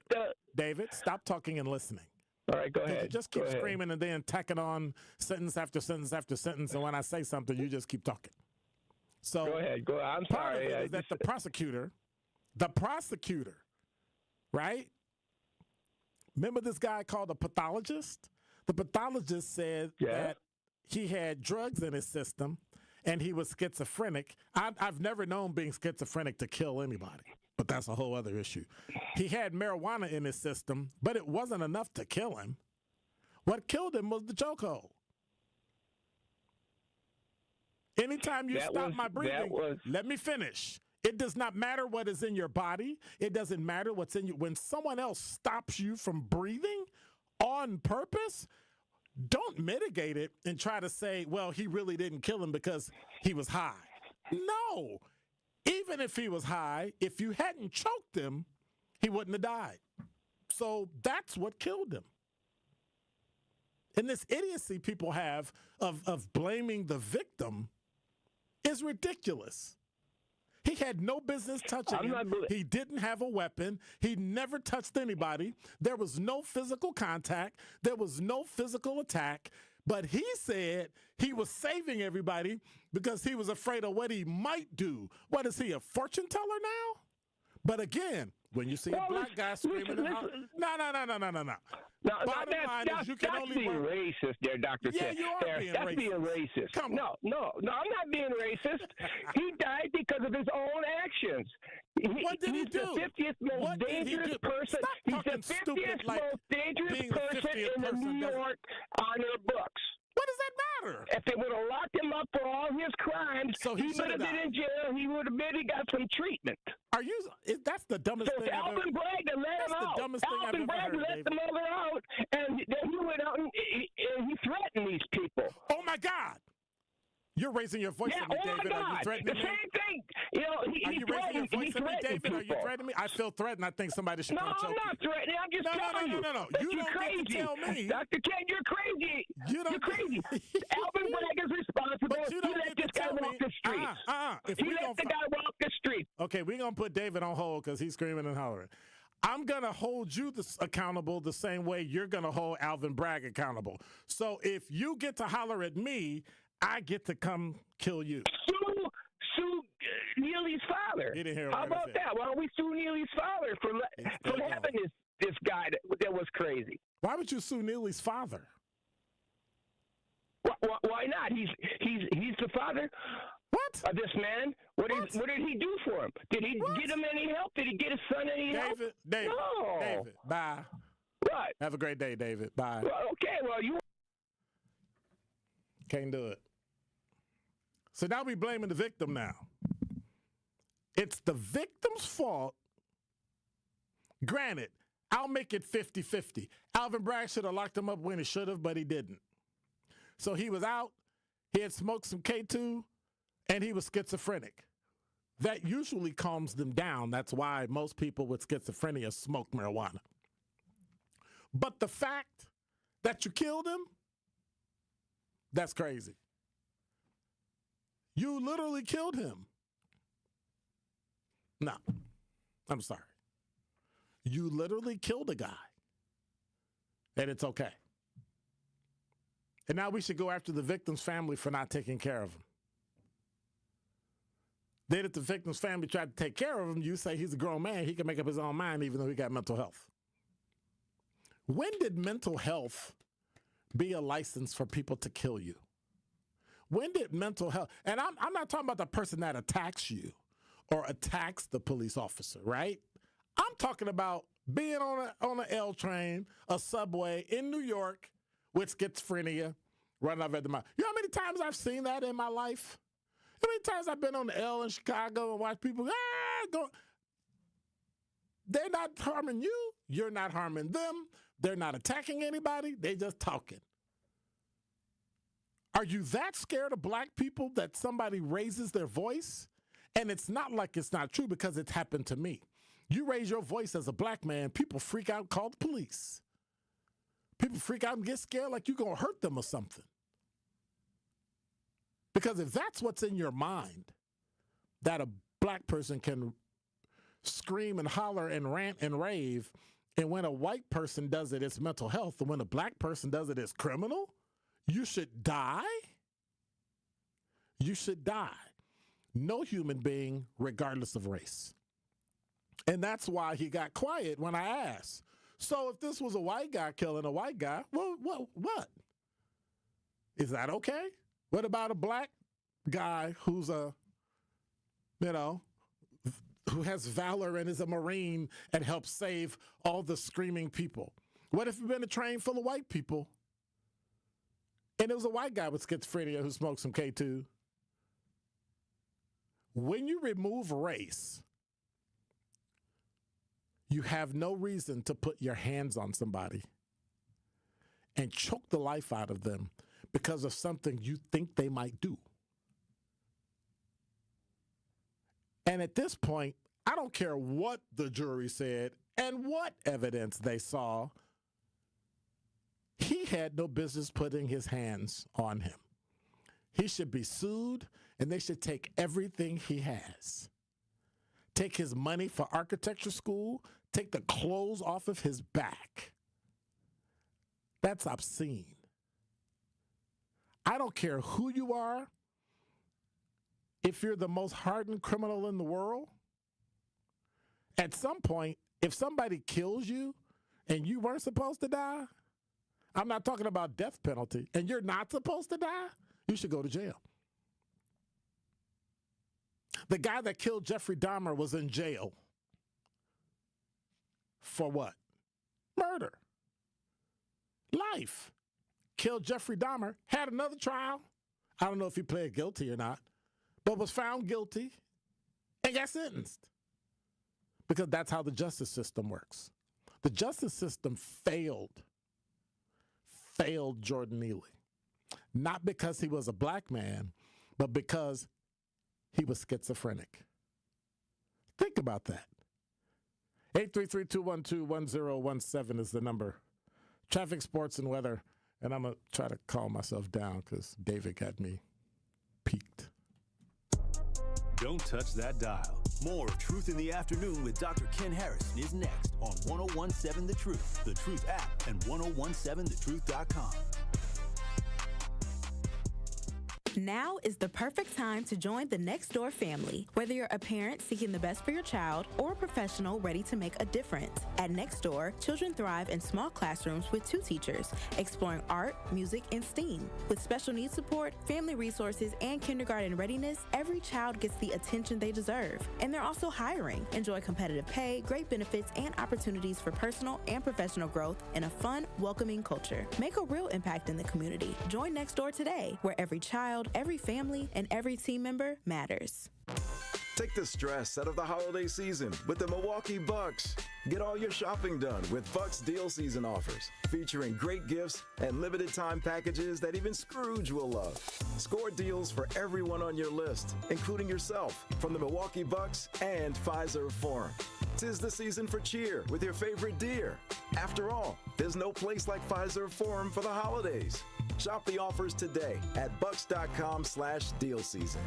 S9: David, stop talking and listening.
S19: All right, go ahead.
S9: You just keep screaming and then tacking on sentence after sentence after sentence, and when I say something, you just keep talking. So
S19: go ahead. I'm
S9: part
S19: sorry.
S9: Of it is that the prosecutor, right? Remember this guy called a pathologist? The pathologist said that he had drugs in his system and he was schizophrenic. I've never known being schizophrenic to kill anybody, but that's a whole other issue. He had marijuana in his system, but it wasn't enough to kill him. What killed him was the chokehold. Anytime you stop my breathing, let me finish. It does not matter what is in your body. It doesn't matter what's in you. When someone else stops you from breathing on purpose, don't mitigate it and try to say, well, he really didn't kill him because he was high. No. Even if he was high, if you hadn't choked him, he wouldn't have died. So that's what killed him. And this idiocy people have of blaming the victim is ridiculous. He had no business touching him. He didn't have a weapon. He never touched anybody. There was no physical contact. There was no physical attack. But he said he was saving everybody because he was afraid of what he might do. What is he, a fortune teller now? But again, when you see a black guy screaming, no. Bottom line is you can only
S19: being racist there, Dr.
S9: Yeah, you are being racist.
S19: That's being racist.
S9: Come on.
S19: No, I'm not being racist. He died because of his own actions.
S9: What did he do?
S19: He's the 50th most dangerous person. He's the 50th most dangerous person in the New York honor books.
S9: What does that matter?
S19: If they would have locked him up for all his crimes,
S9: so
S19: he would have been in jail. He would have maybe got some treatment.
S9: That's the dumbest thing I've ever heard.
S19: Alvin Bragg let him out. Alvin Bragg let the mother out, and then he went out and he threatened these people.
S9: Oh, my God. You're raising your voice at me, David. Are you threatening me?
S19: The same thing. You know,
S9: are you raising your voice at me, David? Are you threatening me? I feel threatened. I think somebody should come choke you.
S19: No, I'm not threatening. I'm just telling you.
S9: No. You don't get to tell me.
S19: Dr. Ken, you're crazy. You're crazy. Alvin Bragg is responsible.
S9: But you don't
S19: let this guy walk the streets. He let the guy walk the streets.
S9: Okay, we're going to put David on hold because he's screaming and hollering. I'm going to hold you accountable the same way you're going to hold Alvin Bragg accountable. So if you get to holler at me, I get to come kill you.
S19: Sue Neely's father.
S9: You didn't hear
S19: How about that? Why don't we sue Neely's father for having this guy that was crazy?
S9: Why would you sue Neely's father?
S19: Why not? He's the father.
S9: What?
S19: Of this man. What did he do for him? Did he get him any help? Did he get his son any help?
S9: David.
S19: No.
S9: David. Bye.
S19: Right.
S9: Have a great day, David. Bye.
S19: Well, okay. Well, you
S9: can't do it. So now we're blaming the victim now. It's the victim's fault. Granted, I'll make it 50-50. Alvin Bragg should have locked him up when he should have, but he didn't. So he was out, he had smoked some K2, and he was schizophrenic. That usually calms them down. That's why most people with schizophrenia smoke marijuana. But the fact that you killed him, that's crazy. You literally killed him. No, I'm sorry. You literally killed a guy. And it's okay. And now we should go after the victim's family for not taking care of him. Then if the victim's family tried to take care of him, you say he's a grown man, he can make up his own mind even though he got mental health. When did mental health be a license for people to kill you? When did mental health, and I'm not talking about the person that attacks you or attacks the police officer, right? I'm talking about being on an L train, a subway in New York with schizophrenia, running off at the mouth. You know how many times I've seen that in my life? How many times I've been on the L in Chicago and watched people go? They're not harming you. You're not harming them.
S12: They're not attacking anybody. They just talking. Are you that scared of black people that somebody raises their voice? And it's not like it's not true, because it's happened to me. You raise your voice as a black man, people freak out, call the police. People freak out and get scared like you're going to hurt them or something. Because if that's what's in your mind, that a black person can scream and holler and rant and rave, and when a white person does it, it's mental health, and when a black person does it, it's criminal, you should die? You should die. No human being, regardless of race. And that's why he got quiet when I asked. So if this was a white guy killing a white guy, well, what? Is that okay? What about a black guy who's who has valor and is a Marine and helps save all the screaming people? What if you've been a train full of white people and it was a white guy with schizophrenia who smoked some K2? When you remove race, you have no reason to put your hands on somebody and choke the life out of them because of something you think they might do. And at this point, I don't care what the jury said and what evidence they saw, he had no business putting his hands on him. He should be sued, and they should take everything he has. Take his money for architecture school, take the clothes off of his back. That's obscene. I don't care who you are. If you're the most hardened criminal in the world, at some point, if somebody kills you and you weren't supposed to die, I'm not talking about death penalty, and you're not supposed to die, you should go to jail. The guy that killed Jeffrey Dahmer was in jail. For what? Murder. Life. Killed Jeffrey Dahmer, had another trial. I don't know if he pled guilty or not, but was found guilty and got sentenced. Because that's how the justice system works. The justice system failed Jordan Neely. Not because he was a black man, but because he was schizophrenic. Think about that. 833-212-1017 is the number. Traffic, sports, and weather. And I'm going to try to calm myself down because David got me peaked.
S11: Don't touch that dial. More of Truth in the Afternoon with Dr. Ken Harrison is next on 1017 The Truth, The Truth app, and 1017thetruth.com.
S16: Now is the perfect time to join the Nextdoor family. Whether you're a parent seeking the best for your child or a professional ready to make a difference. At Nextdoor, children thrive in small classrooms with 2 teachers, exploring art, music, and STEAM. With special needs support, family resources, and kindergarten readiness, every child gets the attention they deserve. And they're also hiring. Enjoy competitive pay, great benefits, and opportunities for personal and professional growth in a fun, welcoming culture. Make a real impact in the community. Join Nextdoor today, where every child, every family, and every team member matters.
S20: Take the stress out of the holiday season with the Milwaukee Bucks. Get all your shopping done with Bucks deal season offers, featuring great gifts and limited time packages that even Scrooge will love. Score deals for everyone on your list, including yourself, from the Milwaukee Bucks and Pfizer Forum. 'Tis the season for cheer with your favorite deer. After all, there's no place like Pfizer Forum for the holidays. Shop the offers today at bucks.com/deal season.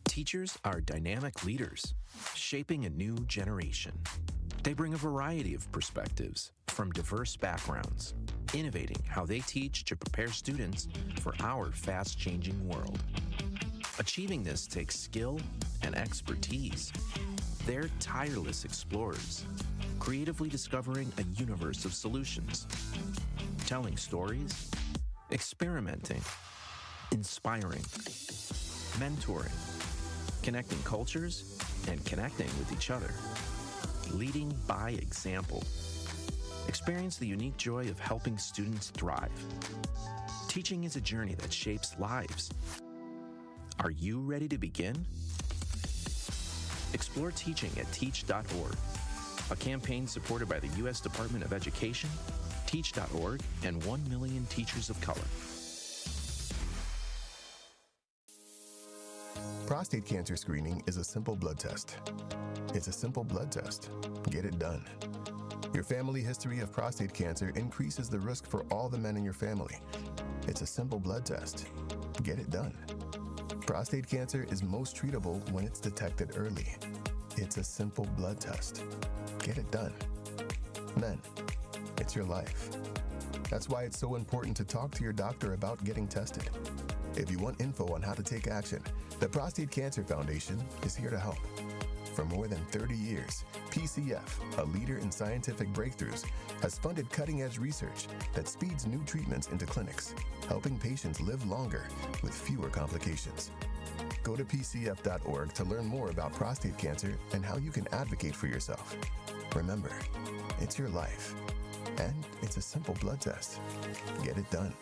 S21: Teachers are dynamic leaders, shaping a new generation. They bring a variety of perspectives from diverse backgrounds, innovating how they teach to prepare students for our fast-changing world. Achieving this takes skill and expertise. They're tireless explorers, creatively discovering a universe of solutions, telling stories, experimenting, inspiring, mentoring, connecting cultures, and connecting with each other. Leading by example. Experience the unique joy of helping students thrive. Teaching is a journey that shapes lives. Are you ready to begin? Explore teaching at teach.org. a campaign supported by the U.S. Department of Education, Teach.org, and 1 million teachers of color.
S2: Prostate cancer screening is a simple blood test. It's a simple blood test. Get it done. Your family history of prostate cancer increases the risk for all the men in your family. It's a simple blood test. Get it done. Prostate cancer is most treatable when it's detected early. It's a simple blood test. Get it done. Men, it's your life. That's why it's so important to talk to your doctor about getting tested. If you want info on how to take action, the Prostate Cancer Foundation is here to help. For more than 30 years, PCF, a leader in scientific breakthroughs, has funded cutting-edge research that speeds new treatments into clinics, helping patients live longer with fewer complications. Go to pcf.org to learn more about prostate cancer and how you can advocate for yourself. Remember, it's your life, and it's a simple blood test. Get it done.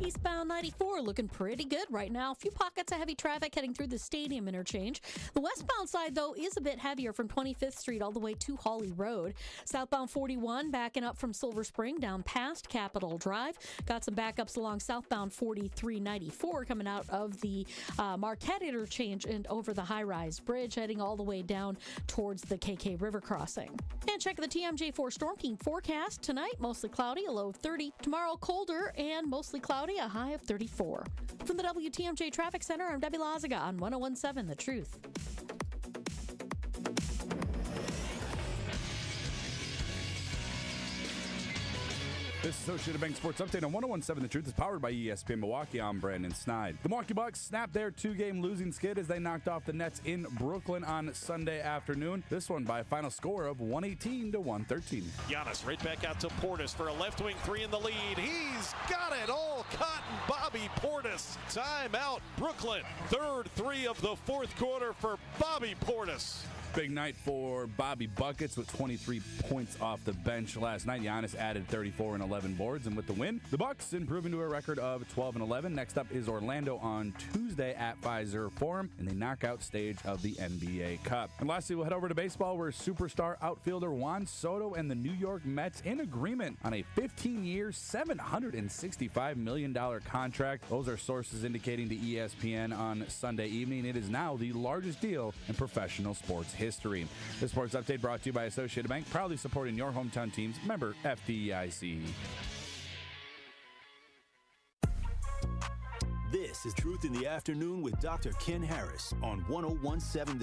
S22: Eastbound 94 looking pretty good right now. A few pockets of heavy traffic heading through the stadium interchange. The westbound side, though, is a bit heavier from 25th Street all the way to Hawley Road. Southbound 41 backing up from Silver Spring down past Capitol Drive. Got some backups along southbound 4394 coming out of the Marquette interchange and over the high-rise bridge heading all the way down towards the KK River crossing. And check the TMJ4 Storm King forecast. Tonight, mostly cloudy, a low of 30. Tomorrow, colder and mostly cloudy, a high of 34. From the WTMJ Traffic Center, I'm Debbie Lazaga on 101.7 The Truth.
S23: This Associated Bank Sports Update on 101.7 The Truth is powered by ESPN Milwaukee. I'm Brandon Snide. The Milwaukee Bucks snapped their two-game losing skid as they knocked off the Nets in Brooklyn on Sunday afternoon. This one by a final score of 118-113.
S24: Giannis right back out to Portis for a left wing three in the lead. He's got it all caught. Bobby Portis. Timeout, Brooklyn. Third three of the fourth quarter for Bobby Portis.
S23: Big night for Bobby Buckets with 23 points off the bench last night. Giannis added 34 and 11 boards, and with the win, the Bucks improving to a record of 12 and 11. Next up is Orlando on Tuesday at Pfizer Forum in the knockout stage of the NBA Cup. And lastly, we'll head over to baseball where superstar outfielder Juan Soto and the New York Mets in agreement on a 15-year, $765 million contract. Those are sources indicating to ESPN on Sunday evening. It is now the largest deal in professional sports history. This sports update brought to you by Associated Bank, proudly supporting your hometown teams. Member FDIC.
S11: This is Truth in the Afternoon with Dr. Ken Harris on 101.7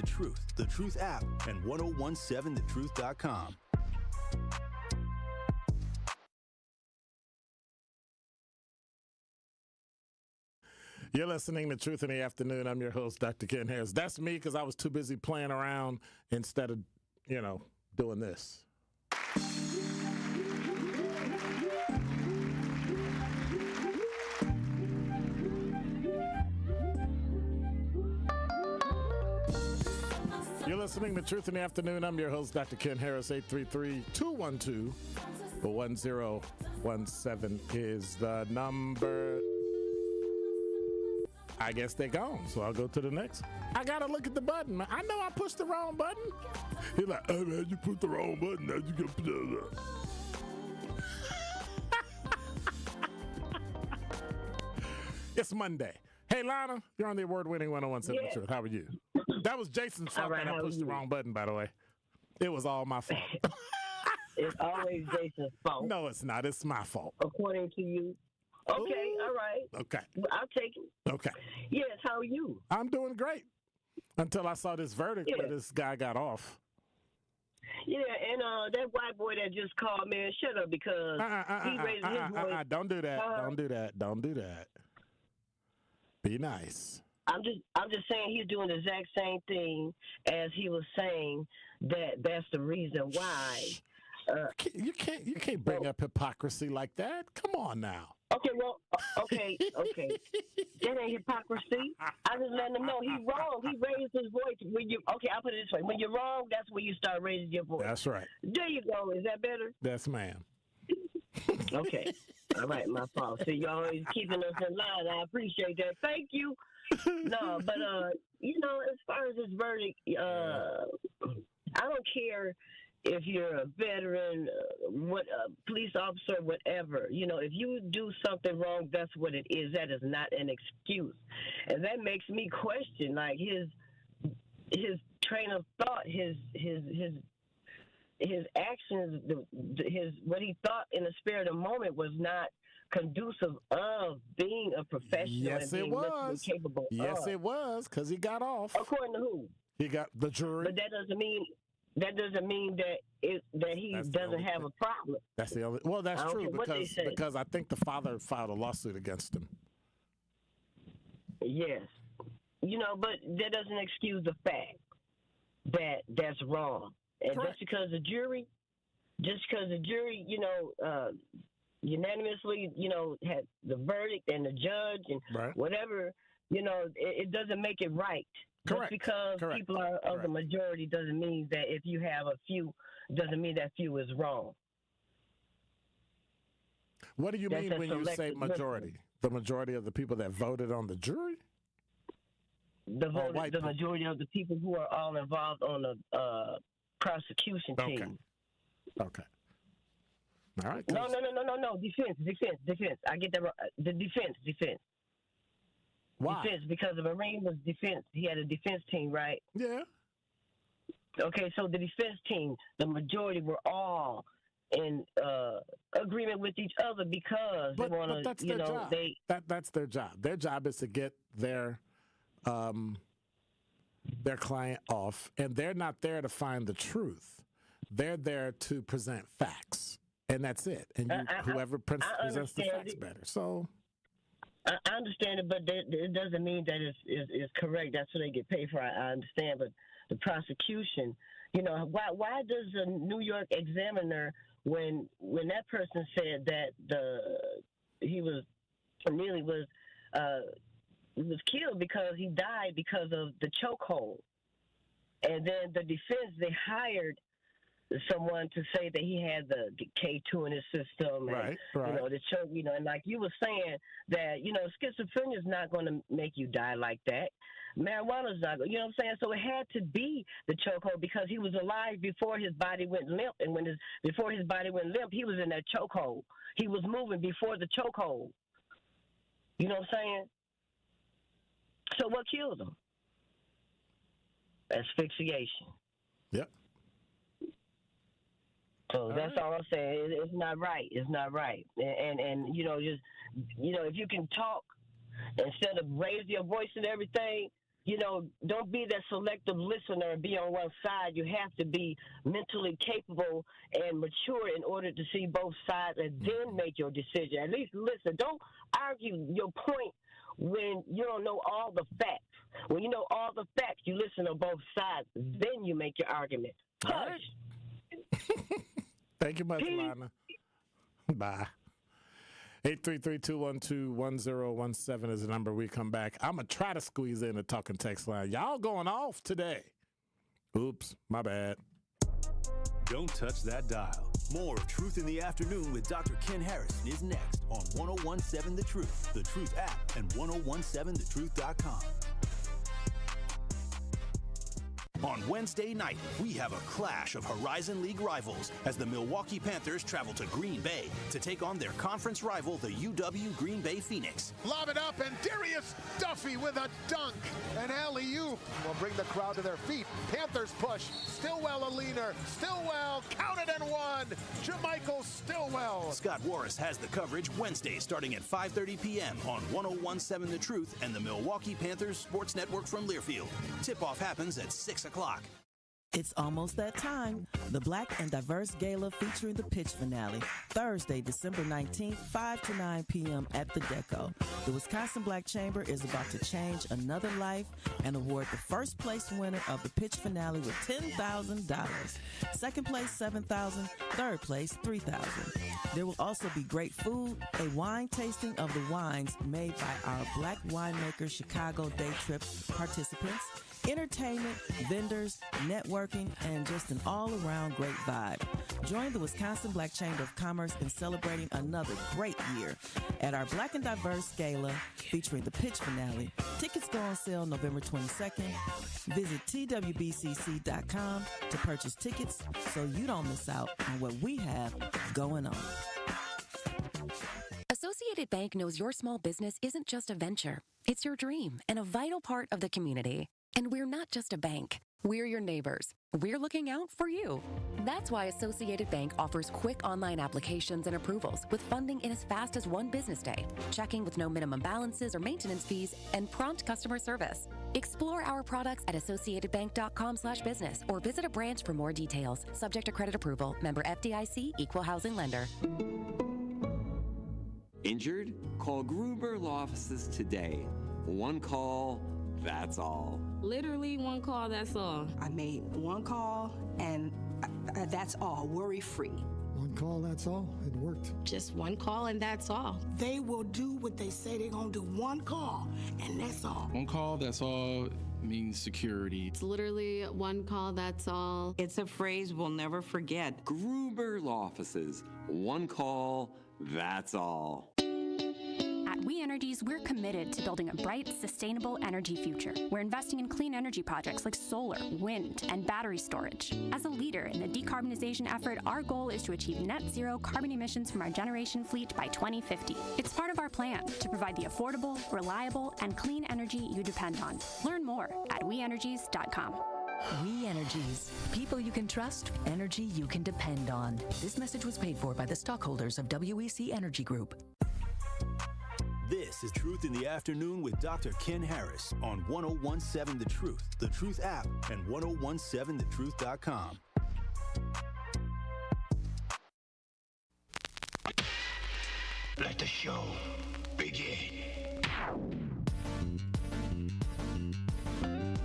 S11: The Truth app, and 1017thetruth.com.
S9: You're listening to Truth in the Afternoon. I'm your host, Dr. Ken Harris. That's me because I was too busy playing around instead of, doing this. You're listening to Truth in the Afternoon. I'm your host, Dr. Ken Harris. 833-212-1017 is the number. I guess they're gone, so I'll go to the next. I gotta look at the button, man. I know I pushed the wrong button. He's like, "Hey man, you put the wrong button. Now you can put that." It's Monday. Hey Lana, you're on the award-winning 101.7 The Truth. How are you? That was Jason's fault that I pushed the wrong button, by the way. It was all my fault.
S25: It's always Jason's fault.
S9: No, it's not. It's my fault.
S25: According to you. Okay, all right.
S9: Okay.
S25: I'll take it.
S9: Okay.
S25: Yes, how are you?
S9: I'm doing great. Until I saw this verdict where this guy got off.
S25: Yeah, and that white boy that just called, man, shut up because he raised his voice.
S9: Don't do that. Don't do that. Don't do that. Be nice.
S25: I'm just saying he's doing the exact same thing as he was saying that's the reason why.
S9: You can't bring up hypocrisy like that. Come on now.
S25: Okay, well, okay. That ain't hypocrisy. I just letting him know he's wrong. He raised his voice. I'll put it this way. When you're wrong, that's when you start raising your voice.
S9: That's right.
S25: There you go. Is that better?
S9: Yes, ma'am.
S25: Okay. All right, my fault. So you're always keeping us in line. I appreciate that. Thank you. No, but as far as this verdict, I don't care if you're a veteran, police officer, whatever. If you do something wrong, that's what it is. That is not an excuse, and that makes me question like his train of thought, his actions, his what he thought in the spirit of the moment was not conducive of being a professional.
S12: Yes,
S25: and being
S12: it was.
S25: capable.
S12: Yes, it was, because he got off.
S25: According to who?
S12: He got the jury.
S25: But that doesn't mean that he doesn't have a problem.
S12: That's the only. Well, that's true because I think the father filed a lawsuit against him.
S25: Yes, but that doesn't excuse the fact that that's wrong. And
S12: Correct.
S25: just because the jury, unanimously, had the verdict and the judge and whatever, it doesn't make it right.
S12: Correct.
S25: Just because people are of the majority doesn't mean that if you have a few, doesn't mean that few is wrong.
S12: What do you mean when you say majority? The majority of the people that voted on the jury?
S25: The majority of the people who are all involved on the prosecution team.
S12: Okay. All right.
S25: No. Defense. I get that wrong. The defense.
S12: Why?
S25: Defense, because the Marine was defense. He had a defense team, right?
S12: Yeah.
S25: Okay, so the defense team, the majority were all in agreement with each other because they want to,
S12: job. That's their job. Their job is to get their client off, and they're not there to find the truth. They're there to present facts, and that's it. And whoever presents the facts better. So
S25: I understand it, but it doesn't mean that it's correct. That's what they get paid for. I understand, but the prosecution, why does the New York Examiner, when that person said that Neely was killed because he died because of the chokehold, and then the defense, they hired someone to say that he had the K2 in his system, and the choke, and like you were saying that schizophrenia is not going to make you die like that. Marijuana's not, you know what I'm saying? So it had to be the chokehold because he was alive before his body went limp, and before his body went limp, he was in that chokehold. He was moving before the chokehold. You know what I'm saying? So what killed him? Asphyxiation.
S12: Yep.
S25: So that's all I'm saying. It's not right. It's not right. And if you can talk instead of raise your voice and everything, don't be that selective listener and be on one side. You have to be mentally capable and mature in order to see both sides and then make your decision. At least listen. Don't argue your point when you don't know all the facts. When you know all the facts, you listen on both sides. Then you make your argument. Hush.
S12: Thank you much, Lana. Bye. 833-212-1017 is the number. We come back. I'm going to try to squeeze in the talking text line. Y'all going off today. Oops, my bad.
S11: Don't touch that dial. More of Truth in the Afternoon with Dr. Ken Harrison is next on 1017 The Truth, The Truth app, and 1017thetruth.com. On Wednesday night, we have a clash of Horizon League rivals as the Milwaukee Panthers travel to Green Bay to take on their conference rival, the UW Green Bay Phoenix.
S1: Lob it up, and Darius Duffy with a dunk. An alley-oop will bring the crowd to their feet. Panthers push. Stillwell a leaner. Stillwell counted and one. Jermichael Stillwell.
S11: Scott Warris has the coverage Wednesday starting at 5:30 p.m. on 1017 The Truth and the Milwaukee Panthers Sports Network from Learfield. Tip-off happens at 6 o'clock.
S3: It's almost that time. The Black and Diverse Gala featuring the pitch finale. Thursday, December 19th, 5 to 9 p.m. at the Deco. The Wisconsin Black Chamber is about to change another life and award the first place winner of the pitch finale with $10,000. Second place, $7,000. Third place, $3,000. There will also be great food, a wine tasting of the wines made by our Black Winemaker Chicago Day Trip participants, Entertainment, vendors, networking, and just an all-around great vibe. Join the Wisconsin Black Chamber of Commerce in celebrating another great year at our Black and Diverse Gala featuring the pitch finale. Tickets go on sale November 22nd. Visit twbcc.com to purchase tickets so you don't miss out on what we have going on.
S4: Associated Bank knows your small business isn't just a venture. It's your dream and a vital part of the community. And we're not just a bank. We're your neighbors. We're looking out for you. That's why Associated Bank offers quick online applications and approvals with funding in as fast as one business day, checking with no minimum balances or maintenance fees, and prompt customer service. Explore our products at associatedbank.com/business or visit a branch for more details. Subject to credit approval. Member FDIC, Equal Housing Lender.
S17: Injured? Call Gruber Law Offices today. One call, that's all.
S5: Literally one call, that's all. I made one call and that's all, worry-free.
S6: One call, that's all. It worked.
S5: Just one call and that's all.
S7: They will do what they say they're gonna do. One call and that's all.
S10: One call, that's all means security.
S26: It's literally one call, that's all.
S17: It's a phrase we'll never forget. Gruber Law Offices. One call, that's all.
S27: At We Energies, we're committed to building a bright, sustainable energy future. We're investing in clean energy projects like solar, wind, and battery storage. As a leader in the decarbonization effort, our goal is to achieve net zero carbon emissions from our generation fleet by 2050. It's part of our plan to provide the affordable, reliable, and clean energy you depend on. Learn more at weenergies.com.
S28: We Energies. People you can trust, energy you can depend on. This message was paid for by the stockholders of WEC Energy Group.
S11: This is Truth in the Afternoon with Dr. Ken Harris on 1017 The Truth app, and 1017thetruth.com.
S7: Let the show begin.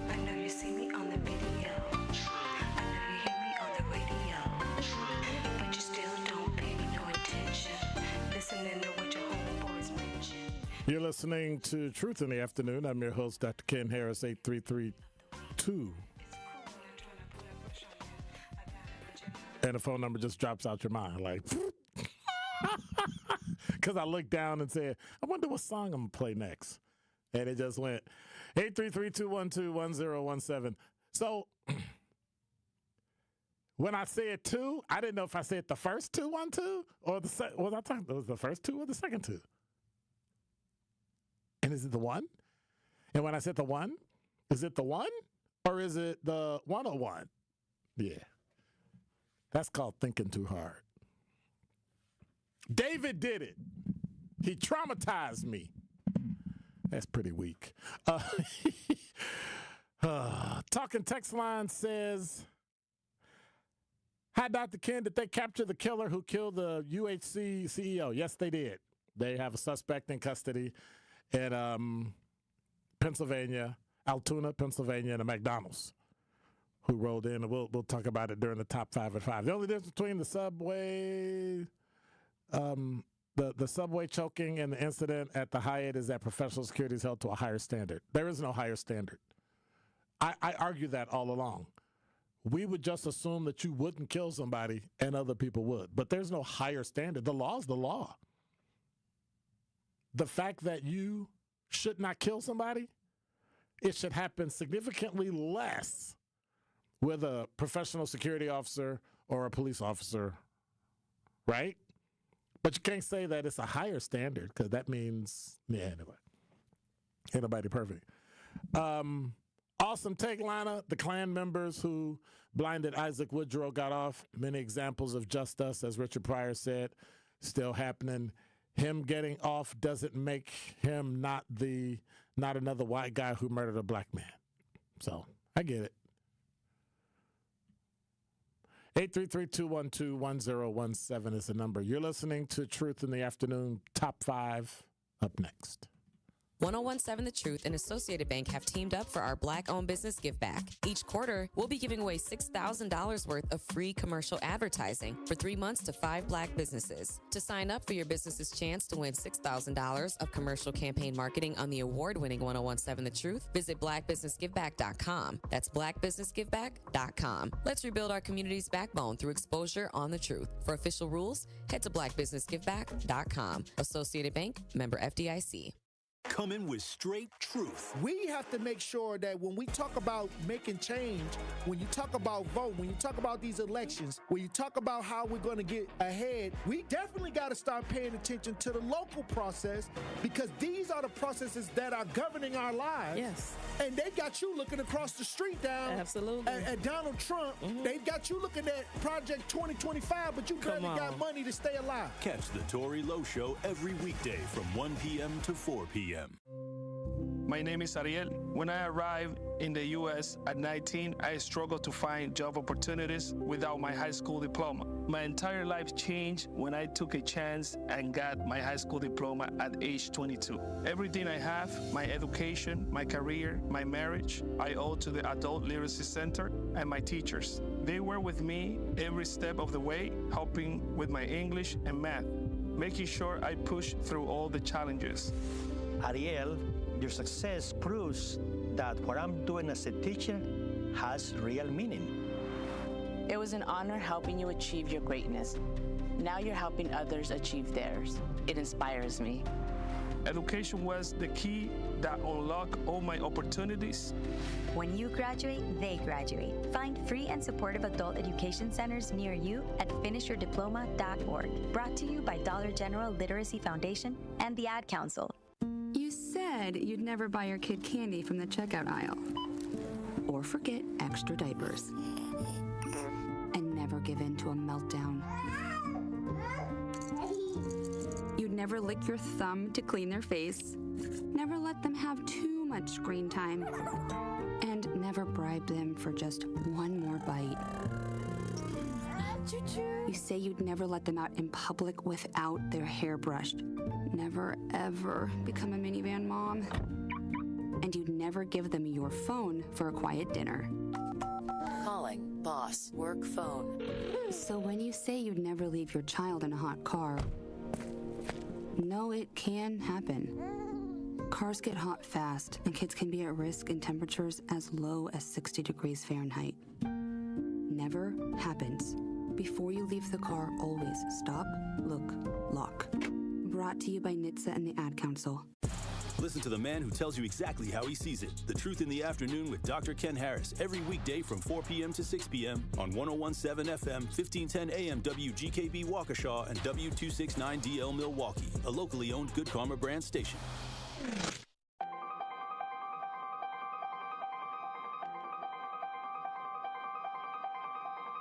S29: I know you see me on the video. I know you hear me on the radio. But you still don't pay me no attention. Listening to what your homeboys mention.
S12: You're listening to Truth in the Afternoon. I'm your host, Dr. Ken Harris, 8332. And the phone number just drops out your mind, like, because I looked down and said, I wonder what song I'm going to play next. And it just went 833-212-1017. So when I said two, I didn't know if I said the first 212 or the second. Was the first two or the second two? And is it the one? And when I said the one, is it the one or is it the 101? Yeah. That's called thinking too hard. David did it. He traumatized me. That's pretty weak. Talking text line says, hi, Dr. Ken. Did they capture the killer who killed the UHC CEO? Yes, they did. They have a suspect in custody in Pennsylvania, Altoona, Pennsylvania, and a McDonald's who rolled in. And we'll talk about it during the top 5 at 5. The only difference between the subway, the subway choking and the incident at the Hyatt is that professional security is held to a higher standard. There is no higher standard. I argue that all along. We would just assume that you wouldn't kill somebody and other people would. But there's no higher standard. The law is the law. The fact that you should not kill somebody, it should happen significantly less with a professional security officer or a police officer, right? But you can't say that it's a higher standard because that means, yeah, anyway. Ain't nobody perfect. Awesome take, Lana. The Klan members who blinded Isaac Woodrow got off. Many examples of just us, as Richard Pryor said, still happening. Him getting off doesn't make him not another white guy who murdered a black man. So I get it. 833-212-1017 is the number. You're listening to Truth in the Afternoon, Top 5, up next.
S8: 1017 The Truth and Associated Bank have teamed up for our Black-owned business give back. Each quarter, we'll be giving away $6,000 worth of free commercial advertising for 3 months to 5 Black businesses. To sign up for your business's chance to win $6,000 of commercial campaign marketing on the award-winning 1017 The Truth, visit blackbusinessgiveback.com. That's blackbusinessgiveback.com. Let's rebuild our community's backbone through exposure on the truth. For official rules, head to blackbusinessgiveback.com. Associated Bank, member FDIC.
S11: Coming with straight truth.
S13: We have to make sure that when we talk about making change, when you talk about vote, when you talk about these elections, when you talk about how we're going to get ahead, we definitely got to start paying attention to the local process, because these are the processes that are governing our lives.
S3: Yes.
S13: And they got you looking across the street down
S3: Absolutely.
S13: At Donald Trump. Mm-hmm. They've got you looking at Project 2025, but you barely got money to stay alive.
S11: Catch the Tory Lowe Show every weekday from 1 p.m. to 4 p.m.
S14: My name is Ariel. When I arrived in the U.S. at 19, I struggled to find job opportunities without my high school diploma. My entire life changed when I took a chance and got my high school diploma at age 22. Everything I have, my education, my career, my marriage, I owe to the Adult Literacy Center and my teachers. They were with me every step of the way, helping with my English and math, making sure I push through all the challenges.
S15: Ariel, your success proves that what I'm doing as a teacher has real meaning.
S16: It was an honor helping you achieve your greatness. Now you're helping others achieve theirs. It inspires me.
S14: Education was the key that unlocked all my opportunities.
S18: When you graduate, they graduate. Find free and supportive adult education centers near you at finishyourdiploma.org. Brought to you by Dollar General Literacy Foundation and the Ad Council.
S27: You said you'd never buy your kid candy from the checkout aisle. Or forget extra diapers. And never give in to a meltdown. You'd never lick your thumb to clean their face. Never let them have too much screen time. And never bribe them for just one more bite. You say you'd never let them out in public without their hair brushed. Never, ever become a minivan mom. And you'd never give them your phone for a quiet dinner.
S28: Calling boss work phone.
S27: So when you say you'd never leave your child in a hot car, no, it can happen. Cars get hot fast, and kids can be at risk in temperatures as low as 60 degrees Fahrenheit. Never happens. Before you leave the car, always stop, look, lock. Brought to you by NHTSA and the Ad Council.
S11: Listen to the man who tells you exactly how he sees it. The Truth in the Afternoon with Dr. Ken Harris every weekday from 4 p.m. to 6 p.m. on 1017 FM, 1510 AM WGKB Waukesha and W269DL Milwaukee, a locally owned Good Karma brand station.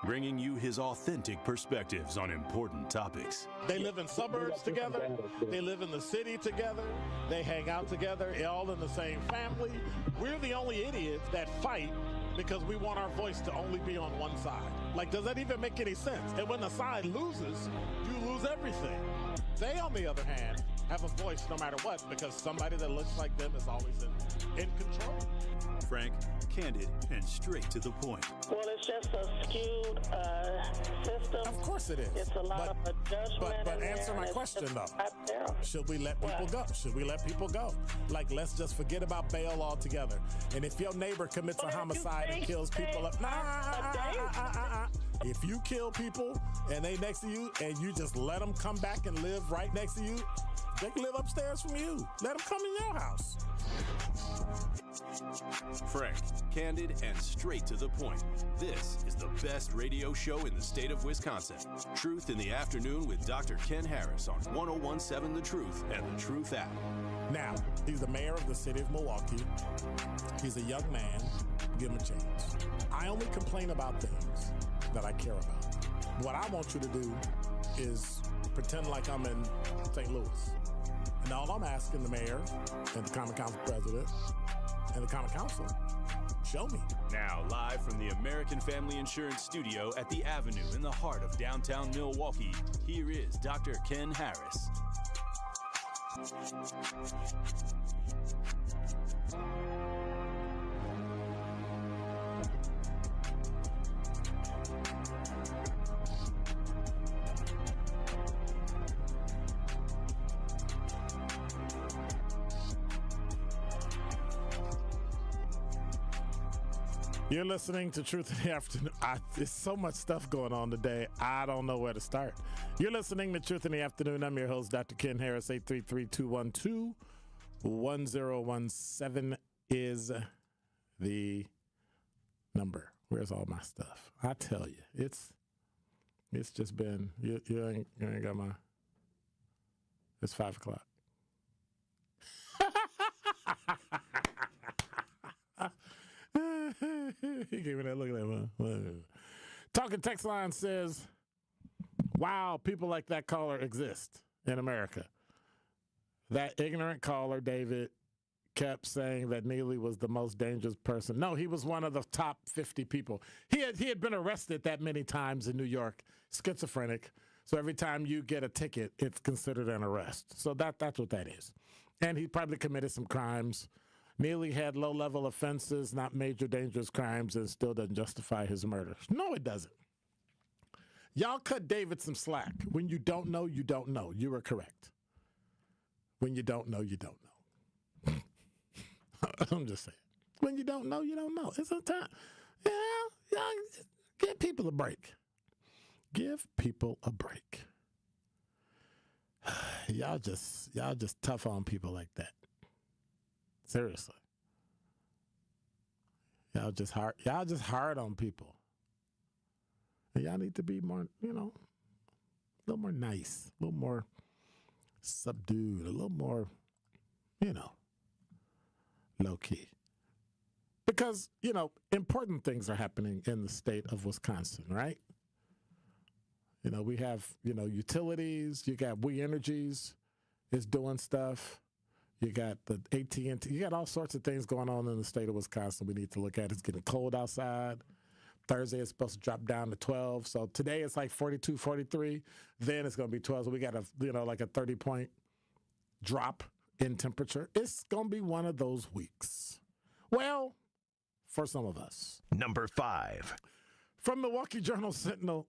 S11: Bringing you his authentic perspectives on important topics.
S9: They live in suburbs together. They live in the city together. They hang out together, all in the same family. We're the only idiots that fight because we want our voice to only be on one side. Like, does that even make any sense? And when the side loses, you lose everything. They, on the other hand, have a voice no matter what, because somebody that looks like them is always in control.
S11: Frank, candid, and straight to the point.
S25: Well, it's just a skewed system.
S9: Of course it is.
S25: It's a lot of judgment.
S9: But answer my question, though. Should we let people go? Should we let people go? Like, let's just forget about bail altogether. And if your neighbor commits a homicide and kills people up, if you kill people and they next to you and you just let them come back and live right next to you, they can live upstairs from you. Let them come in your house.
S11: Frank, candid, and straight to the point. This is the best radio show in the state of Wisconsin. Truth in the Afternoon with Dr. Ken Harris on 1017 The Truth and the Truth app.
S9: Now, he's the mayor of the city of Milwaukee. He's a young man. Give him a chance. I only complain about things that I care about. What I want you to do is pretend like I'm in St. Louis. And all I'm asking the mayor and the Common Council president and the Common Council, show me.
S11: Now, live from the American Family Insurance Studio at the Avenue in the heart of downtown Milwaukee, here is Dr. Ken Harris.
S9: You're listening to Truth in the Afternoon. There's so much stuff going on today. I don't know where to start. You're listening to Truth in the Afternoon. I'm your host, Dr. Ken Harris. 833-212-1017 is the number. Where's all my stuff? I tell you, it's just been, you ain't got my, it's 5 o'clock. He gave me that look at that. Talking text line says, wow, people like that caller exist in America. That ignorant caller, David, kept saying that Neely was the most dangerous person. No, he was one of the top 50 people. He had been arrested that many times in New York, schizophrenic. So every time you get a ticket, it's considered an arrest. So that's what that is. And he probably committed some crimes. Neely had low-level offenses, not major dangerous crimes, and still doesn't justify his murder. No, it doesn't. Y'all cut David some slack. When you don't know, you don't know. You were correct. When you don't know, you don't know. I'm just saying. When you don't know, you don't know. It's a time. Yeah, give people a break. Give people a break. Y'all just tough on people like that. Seriously. Y'all just hard on people. And y'all need to be more, a little more nice, a little more subdued, a little more, low key. Because, important things are happening in the state of Wisconsin, right? We have, utilities, you got We Energies is doing stuff. You got the AT&T. You got all sorts of things going on in the state of Wisconsin we need to look at. It's getting cold outside. Thursday it's supposed to drop down to 12. So today it's like 42, 43. Then it's going to be 12. So we got a 30-point drop in temperature. It's going to be one of those weeks. Well, for some of us.
S1: Number 5.
S9: From Milwaukee Journal Sentinel,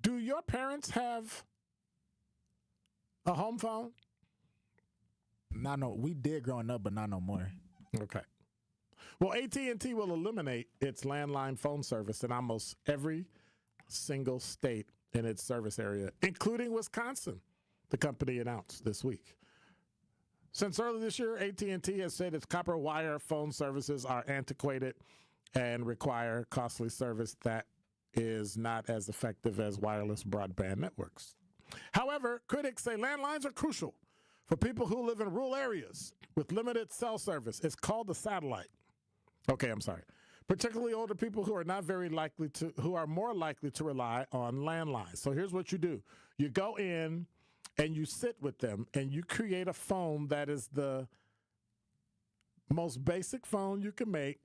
S9: do your parents have a home phone?
S2: We did growing up, but not no more.
S9: Okay. Well, AT&T will eliminate its landline phone service in almost every single state in its service area, including Wisconsin, the company announced this week. Since early this year, AT&T has said its copper wire phone services are antiquated and require costly service that is not as effective as wireless broadband networks. However, critics say landlines are crucial for people who live in rural areas with limited cell service. It's called the satellite. Okay, I'm sorry. Particularly older people who are more likely to rely on landlines. So here's what you do. You go in and you sit with them and you create a phone that is the most basic phone you can make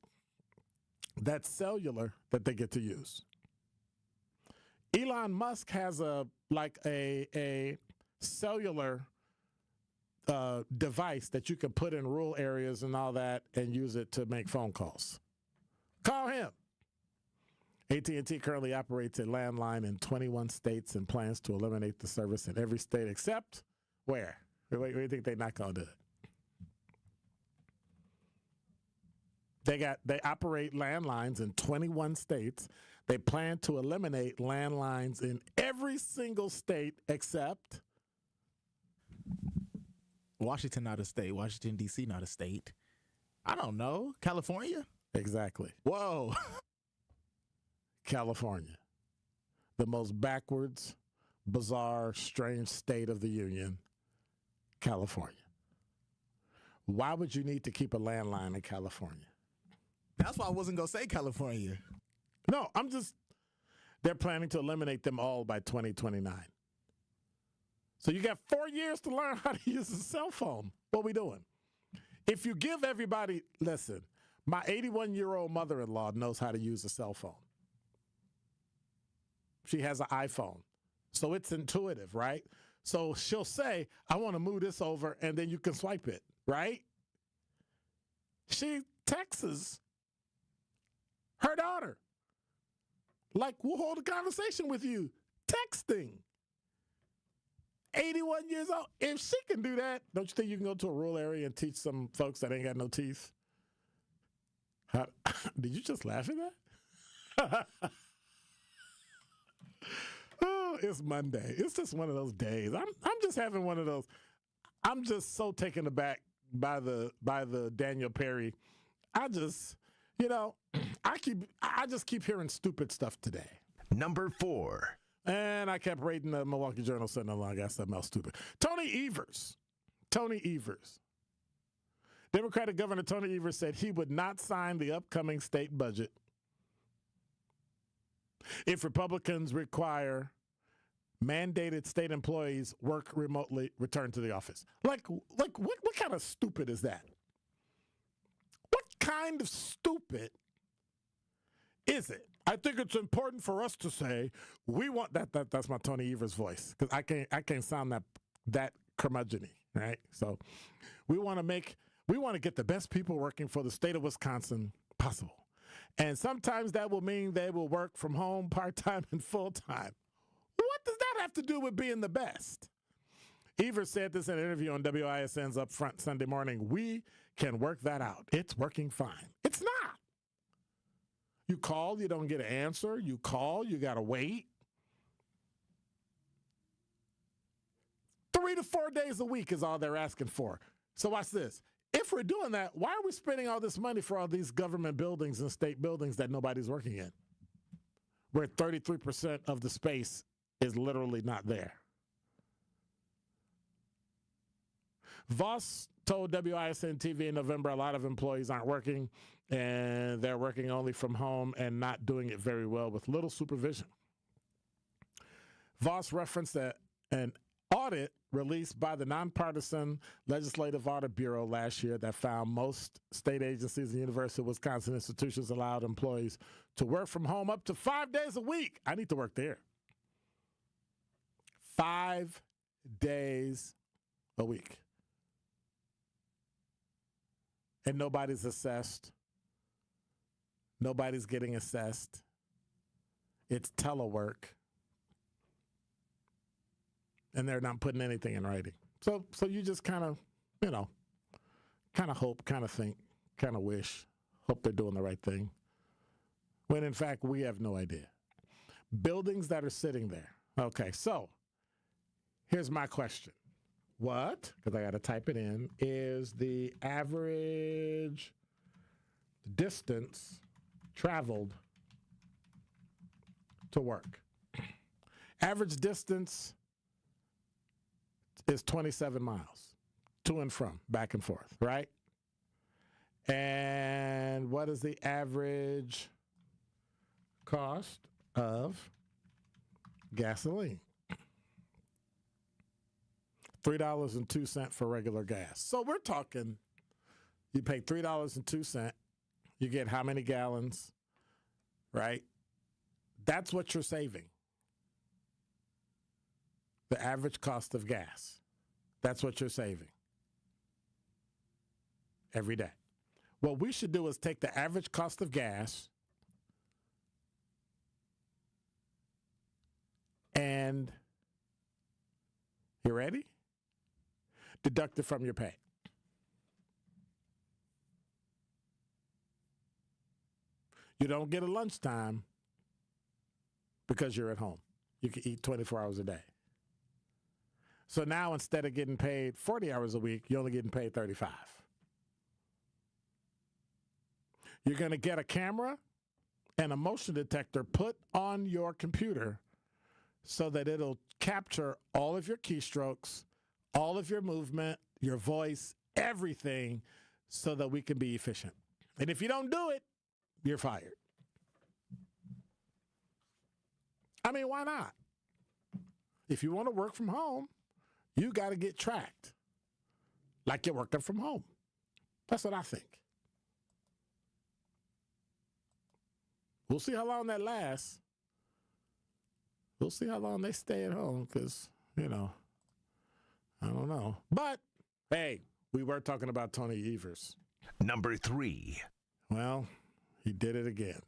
S9: that's cellular that they get to use. Elon Musk has a cellular device that you can put in rural areas and all that and use it to make phone calls. Call him. AT&T currently operates a landline in 21 states and plans to eliminate the service in every state except where? Where do you think they're not going to do it? They operate landlines in 21 states. They plan to eliminate landlines in every single state except
S2: Washington, not a state. Washington, D.C., not a state. I don't know. California?
S9: Exactly.
S2: Whoa.
S9: California. The most backwards, bizarre, strange state of the union. California. Why would you need to keep a landline in California?
S2: That's why I wasn't going to say California.
S9: No, they're planning to eliminate them all by 2029. So you got 4 years to learn how to use a cell phone. What are we doing? If you give everybody, listen, my 81-year-old mother-in-law knows how to use a cell phone. She has an iPhone. So it's intuitive, right?
S1: So she'll say, I want to move this over, and then you can swipe it, right? She texts her daughter. Like, we'll hold a conversation with you. Texting. 81 years old. If she can do that, don't you think you can go to a rural area and teach some folks that ain't got no teeth? Did you just laugh at that? Oh, it's Monday. It's just one of those days. I'm just having one of those. I'm just so taken aback by the Daniel Perry. I just keep hearing stupid stuff today.
S4: Number 4.
S1: And I kept reading the Milwaukee Journal sitting along. I got something else stupid. Tony Evers. Democratic Governor Tony Evers said he would not sign the upcoming state budget if Republicans require mandated state employees work remotely, return to the office. What kind of stupid is that? What kind of stupid is it? I think it's important for us to say we want that's my Tony Evers voice, because I can't sound that curmudgeon-y, right? So we want to get the best people working for the state of Wisconsin possible. And sometimes that will mean they will work from home part-time and full-time. What does that have to do with being the best? Evers said this in an interview on WISN's Upfront Sunday morning. We can work that out. It's working fine. It's not. You call, you don't get an answer. You call, you got to wait. 3 to 4 days a week is all they're asking for. So watch this. If we're doing that, why are we spending all this money for all these government buildings and state buildings that nobody's working in, where 33% of the space is literally not there? Voss told WISN-TV in November a lot of employees aren't working, and they're working only from home and not doing it very well with little supervision. Voss referenced an audit released by the nonpartisan Legislative Audit Bureau last year that found most state agencies and University of Wisconsin institutions allowed employees to work from home up to 5 days a week. I need to work there. 5 days a week. And nobody's assessed. Nobody's getting assessed. It's telework. And they're not putting anything in writing. So you just kind of hope, kind of think, kind of wish, hope they're doing the right thing. When in fact, we have no idea. Buildings that are sitting there. Okay, so here's my question. What, because I got to type it in, is the average distance traveled to work? Average distance is 27 miles to and from, back and forth, right? And what is the average cost of gasoline? $3.02 for regular gas. So we're talking, you pay $3.02, you get how many gallons, right? That's what you're saving. The average cost of gas. That's what you're saving every day. What we should do is take the average cost of gas and, you ready? Deduct it from your pay. You don't get a lunchtime because you're at home. You can eat 24 hours a day. So now instead of getting paid 40 hours a week, you're only getting paid 35. You're going to get a camera and a motion detector put on your computer so that it'll capture all of your keystrokes, all of your movement, your voice, everything, so that we can be efficient. And if you don't do it, you're fired. I mean, why not? If you want to work from home, you got to get tracked like you're working from home. That's what I think. We'll see how long that lasts. We'll see how long they stay at home because, I don't know. But, hey, we were talking about Tony Evers.
S4: Number 3.
S1: Well, he did it again.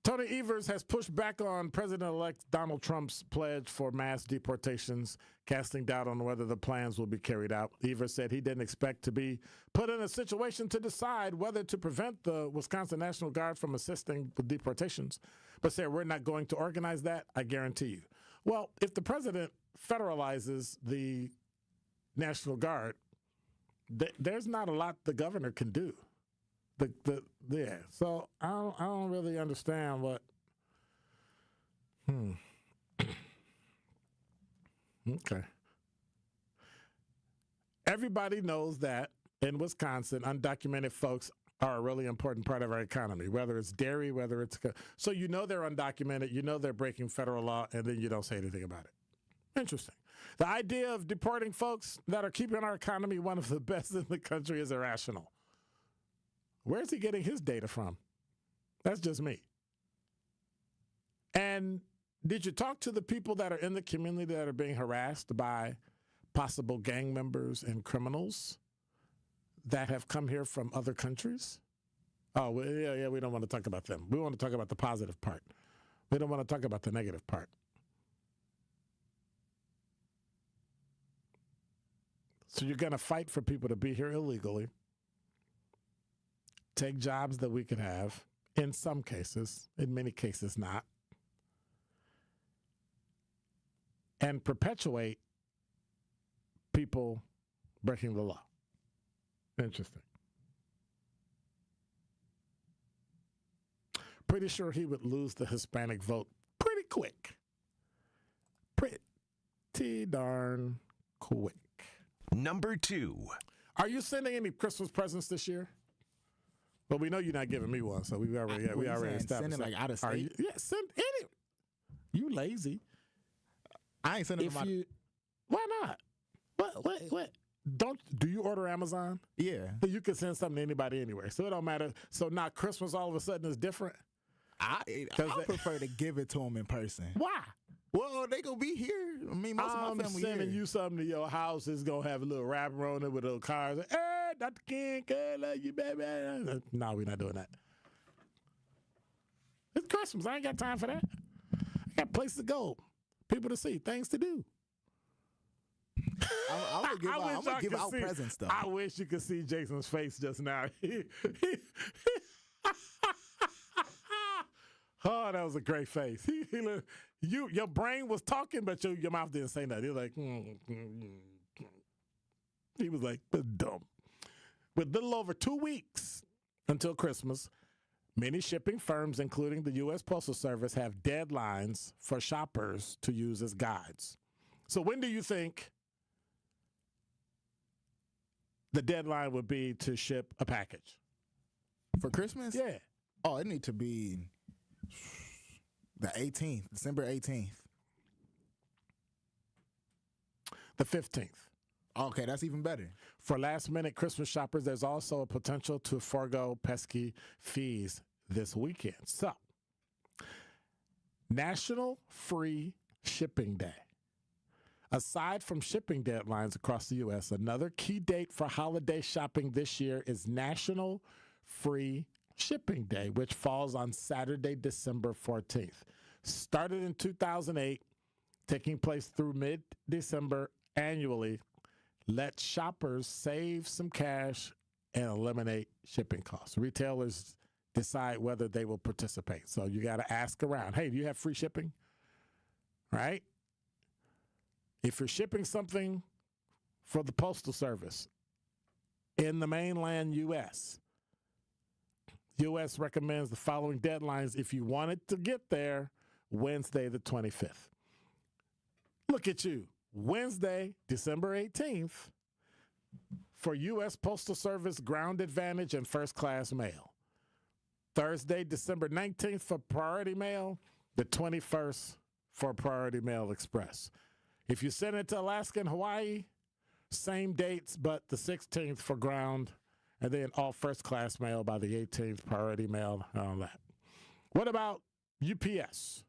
S1: Tony Evers has pushed back on President-elect Donald Trump's pledge for mass deportations, casting doubt on whether the plans will be carried out. Evers said he didn't expect to be put in a situation to decide whether to prevent the Wisconsin National Guard from assisting with deportations, but said, we're not going to organize that, I guarantee you. Well, if the president federalizes the National Guard, there's not a lot the governor can do. So I don't really understand what. Okay. Everybody knows that in Wisconsin, undocumented folks are a really important part of our economy, whether it's dairy, whether it's. So you know they're undocumented, you know they're breaking federal law, and then you don't say anything about it. Interesting. The idea of deporting folks that are keeping our economy one of the best in the country is irrational. Where's he getting his data from? That's just me. And did you talk to the people that are in the community that are being harassed by possible gang members and criminals that have come here from other countries? Oh, well, yeah, we don't want to talk about them. We want to talk about the positive part. We don't want to talk about the negative part. So you're going to fight for people to be here illegally, take jobs that we could have, in some cases, in many cases not, and perpetuate people breaking the law. Interesting. Pretty sure he would lose the Hispanic vote pretty quick. Pretty darn quick.
S4: Number 2.
S1: Are you sending any Christmas presents this year? Well, we know you're not giving me one, so we already established
S2: sending
S1: that.
S2: like out of state?
S1: Send any. You lazy.
S2: I ain't sending them.
S1: Why not? What? Do you order Amazon?
S2: Yeah.
S1: You can send something to anybody anywhere, so it don't matter. So now Christmas all of a sudden is different?
S2: I prefer to give it to them in person.
S1: Why?
S2: Well, they gonna be here. I mean, most of my family here.
S1: I'm sending you something to your house. It's gonna have a little wrapper on it with little cards. Hey, Dr. King, I love you, baby. No, we're not doing that. It's Christmas. I ain't got time for that. I got places to go, people to see, things to do.
S2: I'm gonna give out presents though.
S1: I wish you could see Jason's face just now. Oh, that was a great face. Your brain was talking, but your mouth didn't say nothing. He was like, he was like, dumb. With little over 2 weeks until Christmas, many shipping firms, including the U.S. Postal Service, have deadlines for shoppers to use as guides. So when do you think the deadline would be to ship a package?
S2: For Christmas?
S1: Yeah.
S2: Oh, it need to be the 18th, December 18th.
S1: The 15th.
S2: Okay, that's even better.
S1: For last-minute Christmas shoppers, there's also a potential to forego pesky fees this weekend. So, National Free Shipping Day. Aside from shipping deadlines across the U.S., another key date for holiday shopping this year is National Free Shipping Day, which falls on Saturday, December 14th. Started in 2008, taking place through mid-December annually. Let shoppers save some cash and eliminate shipping costs. Retailers decide whether they will participate. So you got to ask around. Hey, do you have free shipping? Right? If you're shipping something for the Postal Service in the mainland U.S., U.S. recommends the following deadlines if you want it to get there Wednesday the 25th. Look at you. Wednesday, December 18th for U.S. Postal Service Ground Advantage and First Class Mail. Thursday, December 19th for Priority Mail. The 21st for Priority Mail Express. If you send it to Alaska and Hawaii, same dates, but the 16th for ground, and then all first-class mail by the 18th, priority mail, and all that. What about UPS?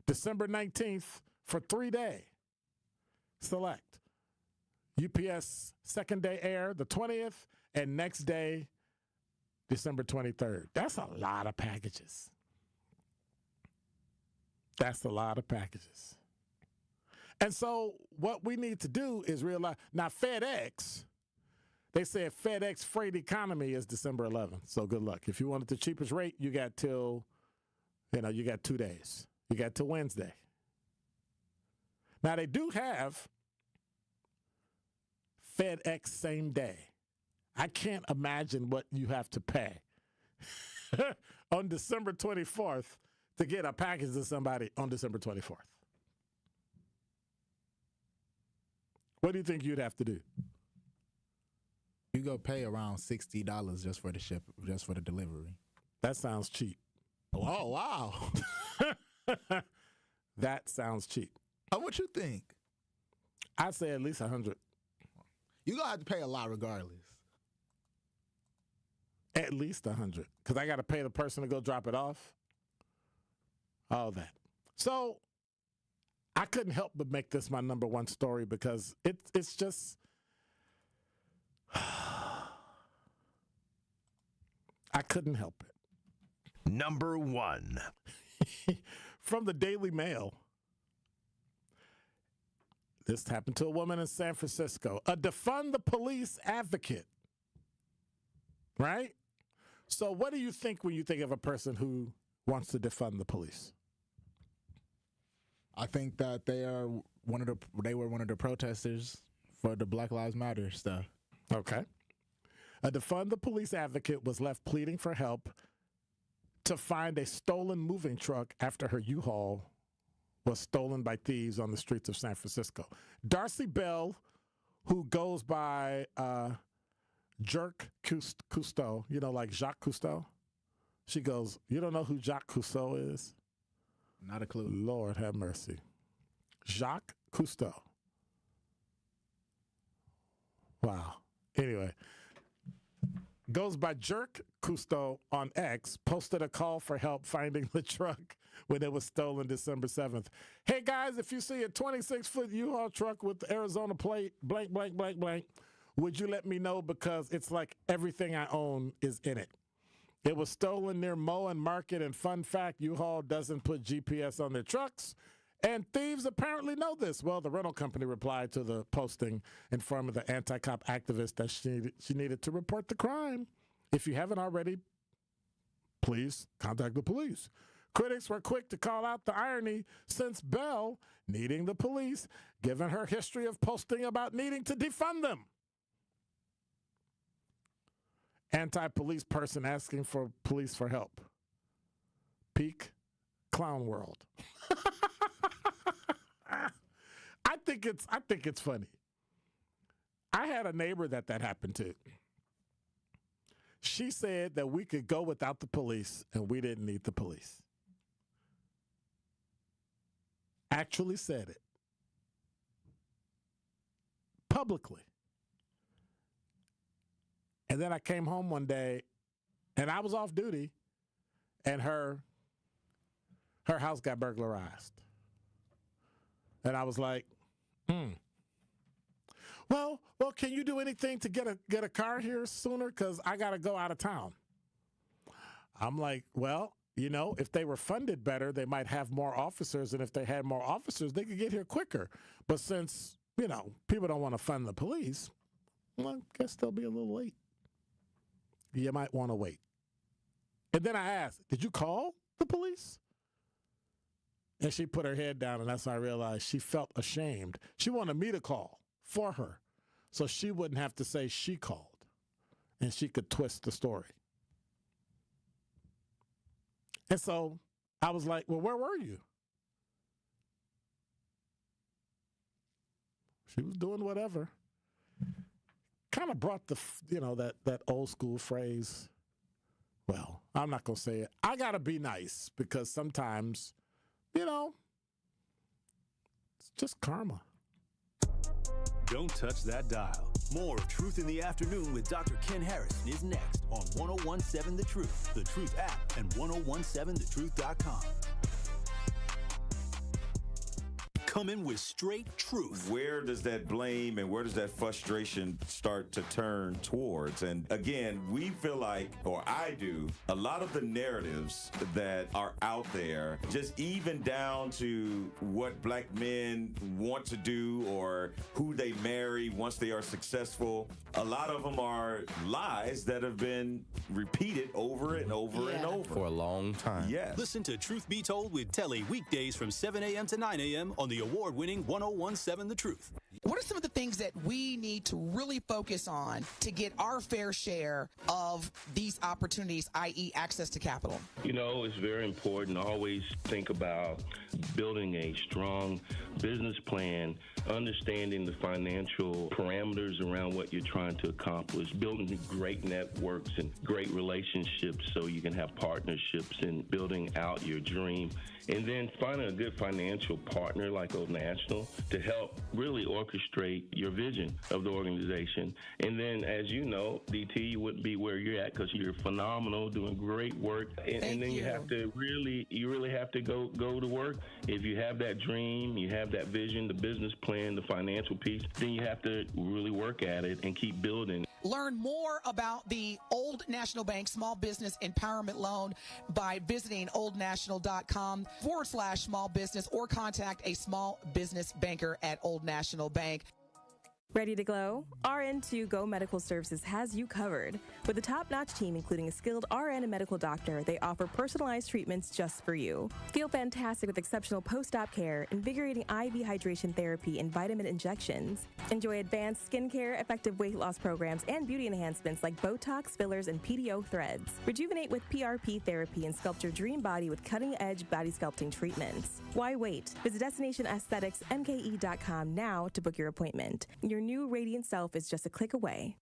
S1: December 19th for 3-day. select. UPS second day air, the 20th, and next day, December 23rd. That's a lot of packages. That's a lot of packages. And so what we need to do is realize, now FedEx, they said FedEx freight economy is December 11th. So good luck. If you wanted the cheapest rate, you got 2 days. You got till Wednesday. Now they do have FedEx same day. I can't imagine what you have to pay on December 24th to get a package to somebody on December 24th. What do you think you'd have to do?
S2: You go pay around $60 just for the delivery.
S1: That sounds cheap.
S2: Oh, wow.
S1: That sounds cheap.
S2: What you think?
S1: I'd say at least $100.
S2: You're going to have to pay a lot regardless.
S1: At least $100. Because I got to pay the person to go drop it off. All that. So I couldn't help but make this my number one story because it's just... I couldn't help it.
S4: Number 1.
S1: From the Daily Mail. This happened to a woman in San Francisco. A defund the police advocate. Right? So what do you think when you think of a person who wants to defund the police?
S2: I think that they were one of the protesters for the Black Lives Matter stuff.
S1: Okay. A defund the police advocate was left pleading for help to find a stolen moving truck after her U-Haul was stolen by thieves on the streets of San Francisco. Darcy Bell, who goes by Jerk Cousteau, like Jacques Cousteau. She goes, you don't know who Jacques Cousteau is?
S2: Not a clue.
S1: Lord have mercy. Jacques Cousteau. Wow. Anyway, goes by Jerk Cousteau on X, posted a call for help finding the truck when it was stolen December 7th. Hey, guys, if you see a 26-foot U-Haul truck with the Arizona plate, blank, blank, blank, blank, would you let me know because it's like everything I own is in it. It was stolen near Moe and Market, and fun fact, U-Haul doesn't put GPS on their trucks, and thieves apparently know this. Well, the rental company replied to the posting, informing the anti-cop activist that she needed to report the crime. If you haven't already, please contact the police. Critics were quick to call out the irony since Bell needing the police, given her history of posting about needing to defund them. Anti-police person asking for police for help. Peak clown world. I think it's funny. I had a neighbor that happened to. She said that we could go without the police and we didn't need the police. Actually said it. Publicly. And then I came home one day and I was off duty and her house got burglarized. And I was like, Well, can you do anything to get a car here sooner? Because I got to go out of town. I'm like, well, if they were funded better, they might have more officers. And if they had more officers, they could get here quicker. But since, people don't want to fund the police, well, I guess they'll be a little late. You might want to wait. And then I asked, did you call the police? And she put her head down, and that's when I realized she felt ashamed. She wanted me to call for her so she wouldn't have to say she called, and she could twist the story. And so I was like, well, where were you? She was doing whatever. Kind of brought the, that old school phrase. Well, I'm not going to say it. I got to be nice because sometimes, it's just karma.
S11: Don't touch that dial. More of Truth in the Afternoon with Dr. Ken Harris is next on 1017 The Truth, The Truth app, and 1017thetruth.com. coming with straight truth.
S5: Where does that blame and where does that frustration start to turn towards? And again, we feel like, or I do, a lot of the narratives that are out there, just even down to what black men want to do or who they marry once they are successful, a lot of them are lies that have been repeated over and over and over.
S6: For a long time.
S5: Yes.
S11: Listen to Truth Be Told with Telly weekdays from 7 a.m. to 9 a.m. on the award-winning 1017 The Truth.
S10: What are some of the things that we need to really focus on to get our fair share of these opportunities, i.e. access to capital?
S19: You know, it's very important to always think about building a strong business plan, understanding the financial parameters around what you're trying to accomplish, building great networks and great relationships so you can have partnerships and building out your dream. And then finding a good financial partner like Old National to help really orchestrate your vision of the organization. And then, as you know, DT, you wouldn't be where you're at because you're phenomenal, doing great work. And then you have to really have to go to work. If you have that dream, you have that vision, the business plan, the financial piece, then you have to really work at it and keep building.
S10: Learn more about the Old National Bank Small Business Empowerment Loan by visiting oldnational.com/small business or contact a small business banker at Old National Bank.
S20: Ready to glow? RN2 Go Medical Services has you covered. With a top-notch team, including a skilled RN and medical doctor, they offer personalized treatments just for you. Feel fantastic with exceptional post-op care, invigorating IV hydration therapy, and vitamin injections. Enjoy advanced skincare, effective weight loss programs, and beauty enhancements like Botox, fillers, and PDO threads. Rejuvenate with PRP therapy and sculpt your dream body with cutting-edge body sculpting treatments. Why wait? Visit DestinationAestheticsMKE.com now to book your appointment. Your new radiant self is just a click away.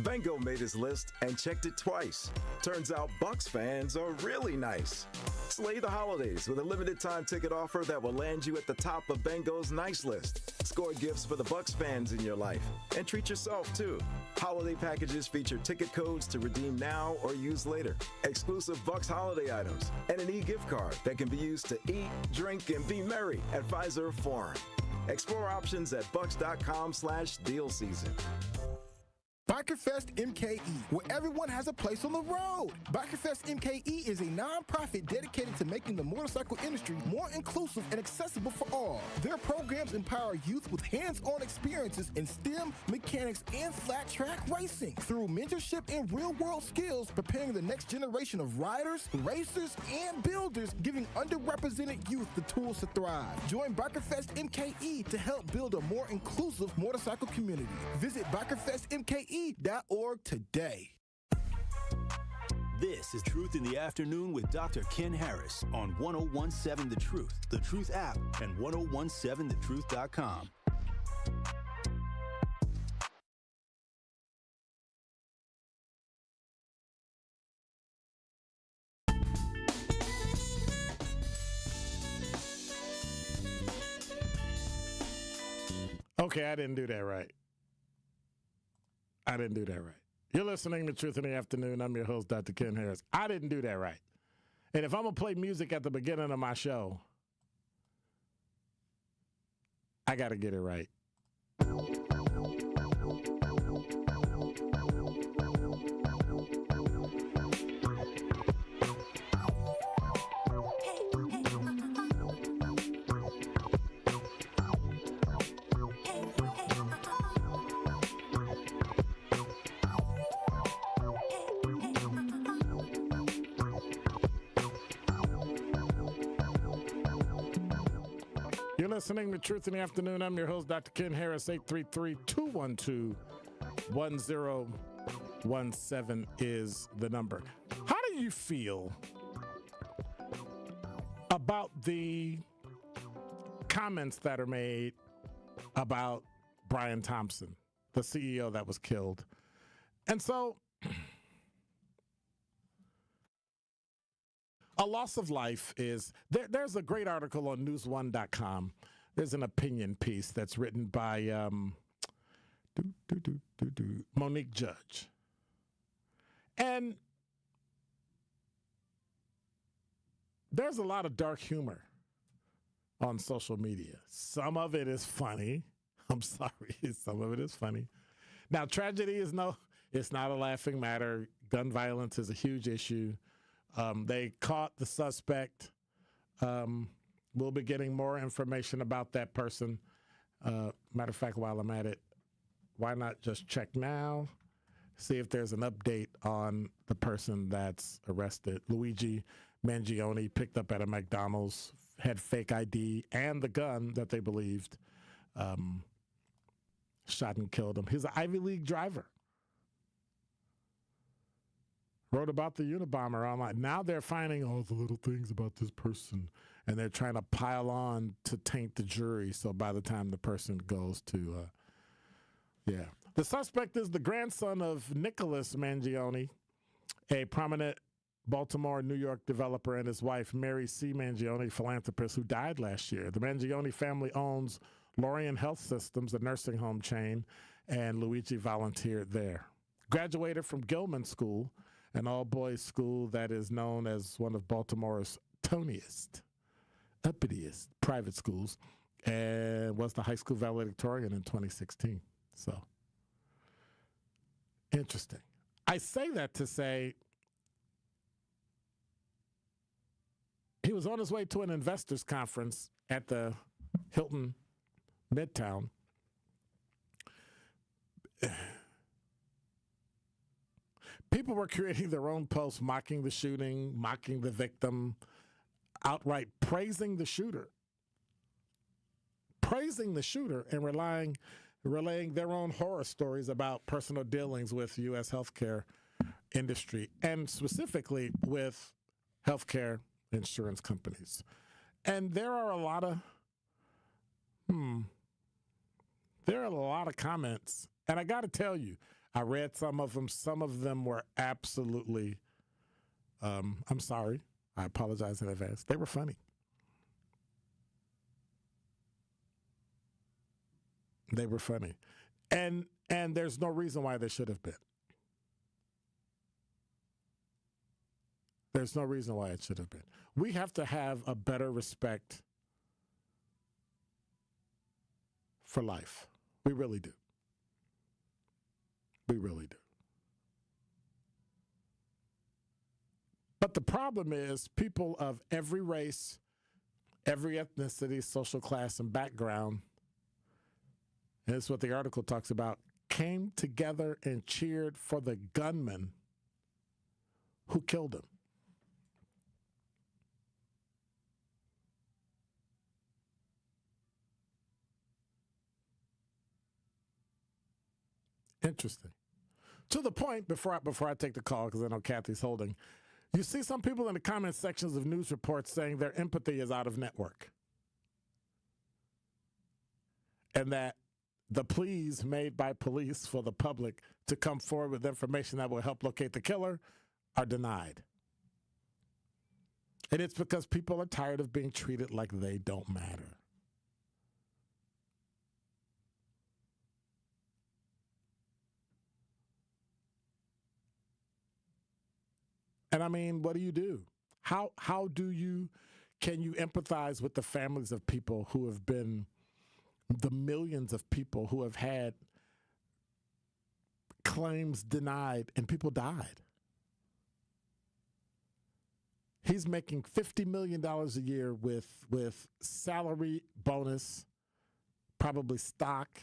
S21: Bango made his list and checked it twice. Turns out Bucks fans are really nice. Slay the holidays with a limited time ticket offer that will land you at the top of Bango's nice list. Score gifts for the Bucks fans in your life and treat yourself too. Holiday packages feature ticket codes to redeem now or use later, exclusive Bucks holiday items, and an e-gift card that can be used to eat, drink, and be merry at Pfizer Forum. Explore options at bucks.com/deal season.
S22: Bikerfest MKE, where everyone has a place on the road. Bikerfest MKE is a non-profit dedicated to making the motorcycle industry more inclusive and accessible for all. Their programs empower youth with hands-on experiences in STEM, mechanics, and flat track racing through mentorship and real-world skills, preparing the next generation of riders, racers, and builders, giving underrepresented youth the tools to thrive. Join Bikerfest MKE to help build a more inclusive motorcycle community. Visit bikerfestmke.org today.
S11: This is Truth in the Afternoon with Dr. Ken Harris on 1017 The Truth app, and 1017thetruth.com.
S1: Okay, I didn't do that right. You're listening to Truth in the Afternoon. I'm your host, Dr. Ken Harris. I didn't do that right. And if I'm going to play music at the beginning of my show, I got to get it right. You're listening to Truth in the Afternoon. I'm your host, Dr. Ken Harris. 833-212-1017 is the number. How do you feel about the comments that are made about Brian Thompson, the CEO that was killed? And so, a loss of life is, there's a great article on newsone.com. There's an opinion piece that's written by Monique Judge. And there's a lot of dark humor on social media. Some of it is funny. I'm sorry. Some of it is funny. Now, tragedy is it's not a laughing matter. Gun violence is a huge issue. They caught the suspect. We'll be getting more information about that person. Matter of fact, while I'm at it, why not just check now, see if there's an update on the person that's arrested. Luigi Mangione, picked up at a McDonald's, had fake ID and the gun that they believed shot and killed him. He's an Ivy League driver. Wrote about the Unabomber online. Now they're finding all the little things about this person, and they're trying to pile on to taint the jury. So by the time the person goes to, The suspect is the grandson of Nicholas Mangione, a prominent Baltimore, New York developer, and his wife, Mary C. Mangione, philanthropist who died last year. The Mangione family owns Lorien Health Systems, a nursing home chain, and Luigi volunteered there. Graduated from Gilman School, an all-boys school that is known as one of Baltimore's toniest, uppitiest private schools, and was the high school valedictorian in 2016. So, interesting. I say that to say he was on his way to an investors conference at the Hilton Midtown. People were creating their own posts, mocking the shooting, mocking the victim, outright praising the shooter, and relaying their own horror stories about personal dealings with U.S. healthcare industry, and specifically with healthcare insurance companies. And there are a lot of comments, and I got to tell you, I read some of them. Some of them were absolutely, I'm sorry. I apologize in advance. They were funny. They were funny. And there's no reason why they should have been. There's no reason why it should have been. We have to have a better respect for life. We really do. We really do. But the problem is people of every race, every ethnicity, social class, and background, and that's what the article talks about, came together and cheered for the gunman who killed him. Interesting. To the point, before I take the call, because I know Kathy's holding, you see some people in the comment sections of news reports saying their empathy is out of network. And that the pleas made by police for the public to come forward with information that will help locate the killer are denied. And it's because people are tired of being treated like they don't matter. And I mean, what do? How can you empathize with the families of people who have been, the millions of people who have had claims denied and people died? He's making $50 million a year with salary, bonus, probably stock,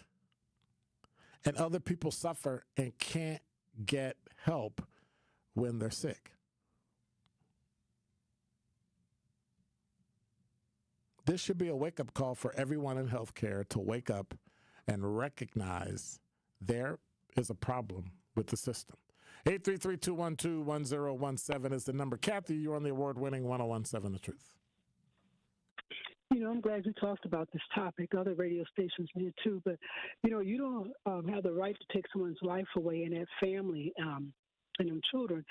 S1: and other people suffer and can't get help when they're sick. This should be a wake-up call for everyone in healthcare to wake up and recognize there is a problem with the system. 833-212-1017 is the number. Kathy, you're on the award-winning 1017 The Truth.
S6: You know, I'm glad you talked about this topic. Other radio stations did too. But, you know, you don't have the right to take someone's life away and that family and them children.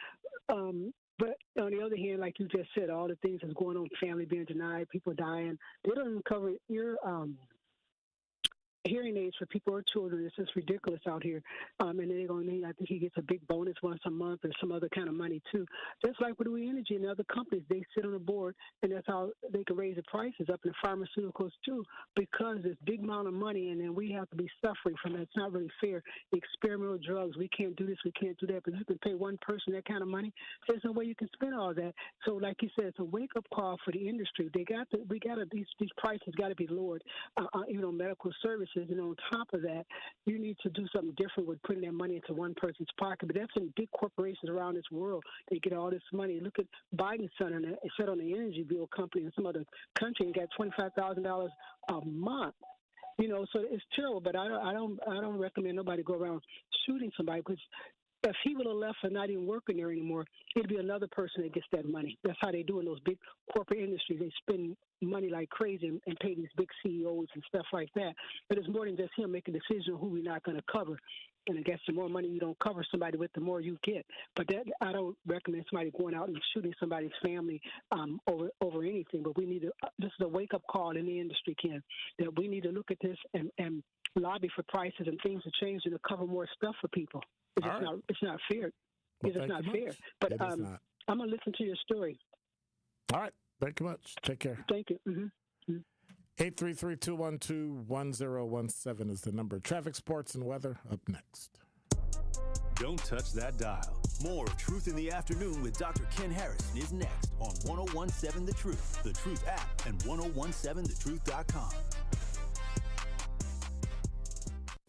S6: But on the other hand, like you just said, all the things that's going on, family being denied, people dying, they don't even cover hearing aids for people or children. It's just ridiculous out here. And then they're going to need, I think he gets a big bonus once a month or some other kind of money too. Just like with We Energy and other companies, they sit on the board and that's how they can raise the prices up in pharmaceuticals too, because it's big amount of money and then we have to be suffering from it. It's not really fair. The experimental drugs, we can't do this, we can't do that, but you can pay one person that kind of money. There's no way you can spend all that. So like you said, it's a wake-up call for the industry. These prices got to be lowered, medical services. And on top of that, you need to do something different with putting that money into one person's pocket. But that's in big corporations around this world. They get all this money. Look at Biden's son and set on the energy bill company in some other country and got $25,000 a month. So it's terrible. But I don't recommend nobody go around shooting somebody, because if he would have left and not even working there anymore, it'd be another person that gets that money. That's how they do in those big corporate industries. They spend money like crazy and pay these big CEOs and stuff like that. But it's more than just him making a decision on who we're not going to cover. And I guess the more money you don't cover somebody with, the more you get. But that I don't recommend somebody going out and shooting somebody's family over anything. But we need to. This is a wake up call in the industry, Ken, that we need to look at this and lobby for prices and things to change and to cover more stuff for people. It's not fair.
S1: Well,
S6: it's not fair. But I'm going to listen to your story.
S1: All right. Thank you much. Take care.
S6: Thank you.
S1: 833-212-1017 is the number. Traffic, sports, and weather up next.
S11: Don't touch that dial. More of Truth in the Afternoon with Dr. Ken Harrison is next on 1017 The Truth, The Truth app, and 1017thetruth.com.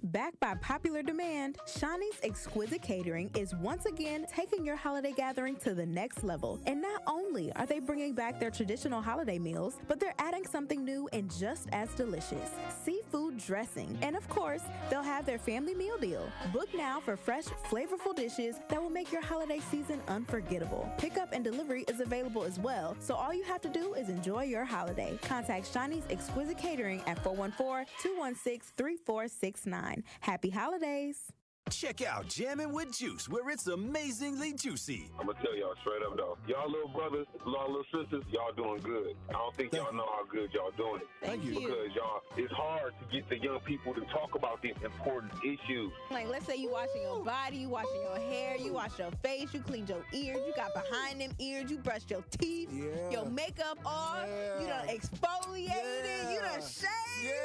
S3: Backed by popular demand, Shawnee's Exquisite Catering is once again taking your holiday gathering to the next level. And not only are they bringing back their traditional holiday meals, but they're adding something new and just as delicious: seafood dressing. And of course, they'll have their family meal deal. Book now for fresh, flavorful dishes that will make your holiday season unforgettable. Pickup and delivery is available as well, so all you have to do is enjoy your holiday. Contact Shawnee's Exquisite Catering at 414-216-3469. Happy holidays.
S11: Check out Jammin' with Juice, where it's amazingly juicy.
S7: I'm going to tell y'all straight up, though. Y'all little brothers, y'all little sisters, y'all doing good. I don't think y'all know how good y'all doing it.
S3: Thank you.
S7: Because it's hard to get the young people to talk about these important issues.
S3: Like, let's say you washing your body, you washing your hair, you wash your face, you cleaned your ears, you got behind them ears, you brushed your teeth, your makeup off, you done exfoliated, you done shaved.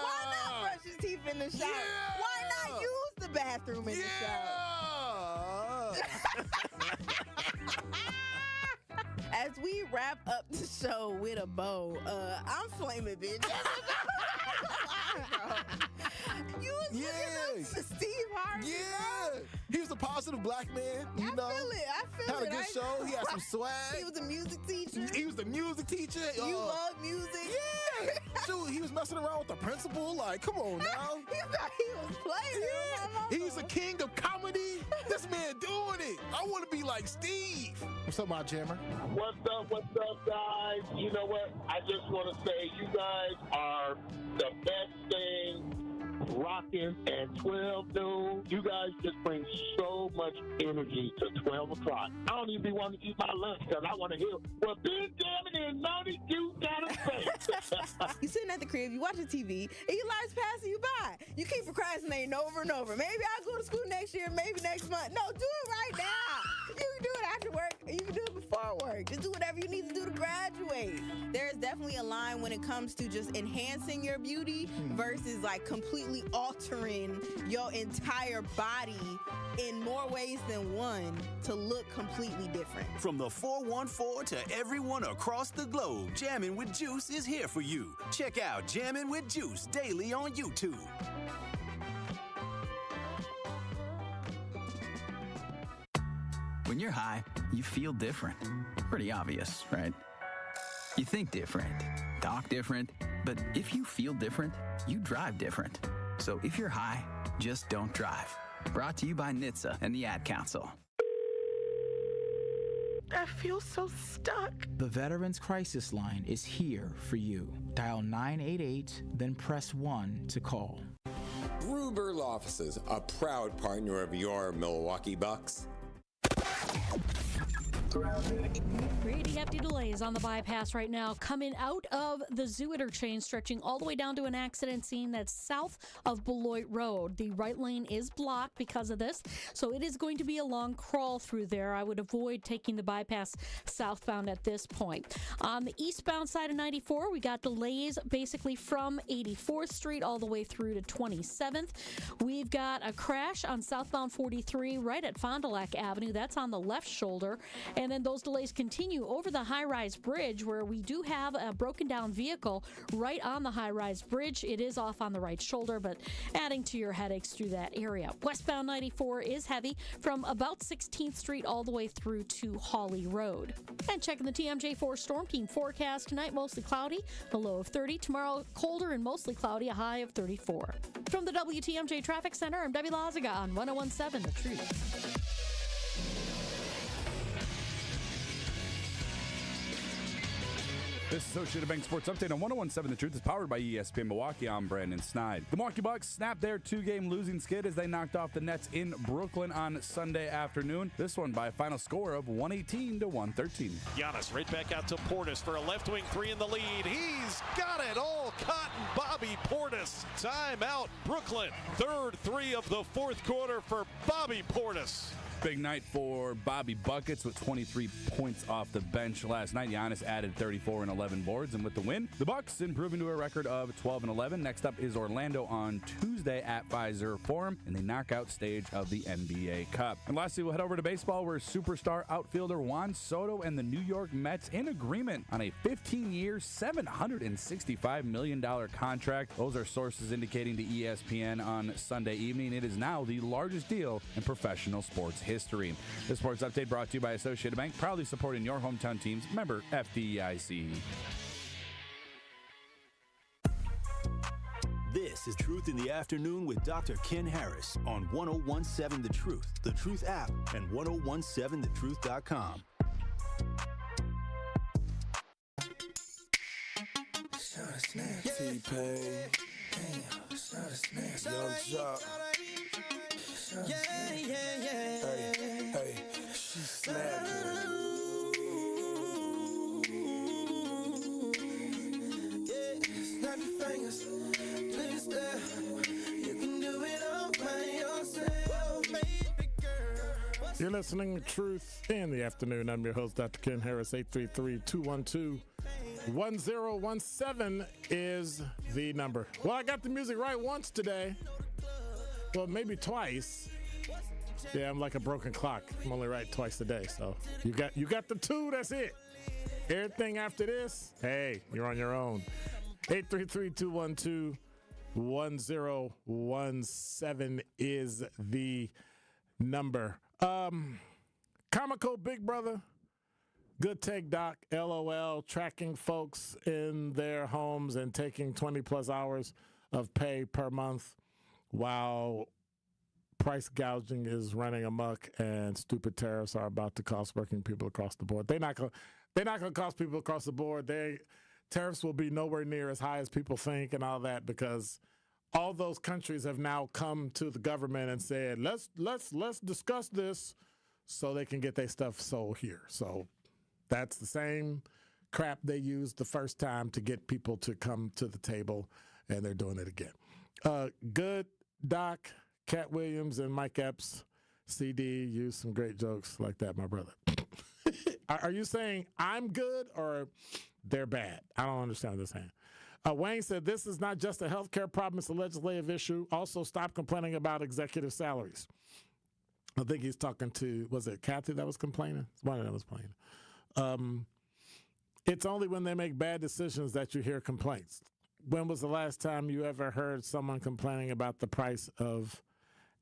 S3: Why not brush your teeth in the shower? Why not use the bathroom in the shower? As we wrap up the show with a bow, I'm flaming, bitch. You was looking up to Steve Harvey.
S22: Yeah. He was a positive black man, you know.
S3: I feel it.
S22: Had a good show. He had some swag.
S3: He was a music teacher.
S22: He was the music teacher.
S3: You love music.
S22: Yeah. Shoot, he was messing around with the principal. Like, come on now.
S3: He thought he was playing.
S22: Yeah. He's a king of comedy. This man doing it. I want to be like Steve. What's up, my jammer?
S7: What's up, guys? You know what? I just want to say you guys are the best thing rocking at 12 noon. You guys just bring so much energy to 12 o'clock. I don't even be wanting to eat my lunch because I want to hear what Big Jamming and Naughty Juice got to say.
S3: You sitting at the crib, you watching TV, and your life's passing you by. You keep procrastinating over and over. Maybe I'll go to school next year, maybe next month. No, do it right now. You can do it after work, or you can do it before work. Just do whatever you need to do to graduate. There is definitely a line when it comes to just enhancing your beauty versus like completely altering your entire body in more ways than one to look completely different.
S11: From the 414 to everyone across the globe, Jammin' with Juice is here for you. Check out Jammin' with Juice daily on YouTube.
S8: When you're high, you feel different. Pretty obvious, right? You think different, talk different, but if you feel different, you drive different. So if you're high, just don't drive. Brought to you by NHTSA and the Ad Council.
S12: I feel so stuck.
S2: The Veterans Crisis Line is here for you. Dial 988, then press 1 to call.
S17: Gruber Law Offices, a proud partner of your Milwaukee Bucks.
S13: Pretty hefty delays on the bypass right now, coming out of the Zoo interchange, stretching all the way down to an accident scene that's south of Beloit Road. The right lane is blocked because of this, so it is going to be a long crawl through there. I would avoid taking the bypass southbound at this point. On the eastbound side of 94, we got delays basically from 84th Street all the way through to 27th. We've got a crash on southbound 43 right at Fond du Lac Avenue. That's on the left shoulder. And then those delays continue over the high-rise bridge, where we do have a broken down vehicle right on the high-rise bridge. It is off on the right shoulder, but adding to your headaches through that area. Westbound 94 is heavy from about 16th Street all the way through to Hawley Road. And checking the TMJ4 Storm Team forecast tonight, mostly cloudy, a low of 30. Tomorrow, colder and mostly cloudy, a high of 34. From the WTMJ Traffic Center, I'm Debbie Lazaga on 101.7 The Truth.
S14: This Associated Bank Sports Update on 101.7 The Truth is powered by ESPN Milwaukee. I'm Brandon Snide. The Milwaukee Bucks snapped their two-game losing skid as they knocked off the Nets in Brooklyn on Sunday afternoon. This one by a final score of 118-113.
S15: Giannis right back out to Portis for a left wing three in the lead. He's got it all caught. Bobby Portis. Timeout, Brooklyn. Third three of the fourth quarter for Bobby Portis.
S14: Big night for Bobby Buckets with 23 points off the bench last night. Giannis added 34 and 11 boards, and with the win, the Bucks improving to a record of 12 and 11. Next up is Orlando on Tuesday at Pfizer Forum in the knockout stage of the NBA Cup. And lastly, we'll head over to baseball, where superstar outfielder Juan Soto and the New York Mets in agreement on a 15-year, $765 million contract. Those are sources indicating to ESPN on Sunday evening. It is now the largest deal in professional sports history. This sports update brought to you by Associated Bank, proudly supporting your hometown teams. Member FDIC.
S11: This is Truth in the Afternoon with Dr. Ken Harris on 101.7 The Truth app, and 1017thetruth.com.
S16: T-Pain, Young Jock. Hey, she snapped it. Yeah, snap your fingers, please stare. You can do it all by yourself, baby girl.
S1: You're listening to Truth in the Afternoon. I'm your host, Dr. Ken Harris. 833-212-1017 is the number. Well, I got the music right once today. Well, maybe twice. Yeah, I'm like a broken clock. I'm only right twice a day. So you got the two. That's it. Everything after this, hey, you're on your own. 833-212-1017 is the number. Comico Big Brother. Good take, Doc. LOL. Tracking folks in their homes and taking 20 plus hours of pay per month, while price gouging is running amok and stupid tariffs are about to cost working people across the board. They're not going to cost people across the board. Tariffs will be nowhere near as high as people think and all that, because all those countries have now come to the government and said, let's discuss this so they can get their stuff sold here. So that's the same crap they used the first time to get people to come to the table, and they're doing it again. Good Doc, Cat Williams, and Mike Epps, CD, used some great jokes like that, my brother. Are you saying I'm good or they're bad? I don't understand this hand. Wayne said, this is not just a healthcare problem, it's a legislative issue. Also, stop complaining about executive salaries. I think he's talking to, was it Kathy that was complaining? One of them was complaining. It's only when they make bad decisions that you hear complaints. When was the last time you ever heard someone complaining about the price of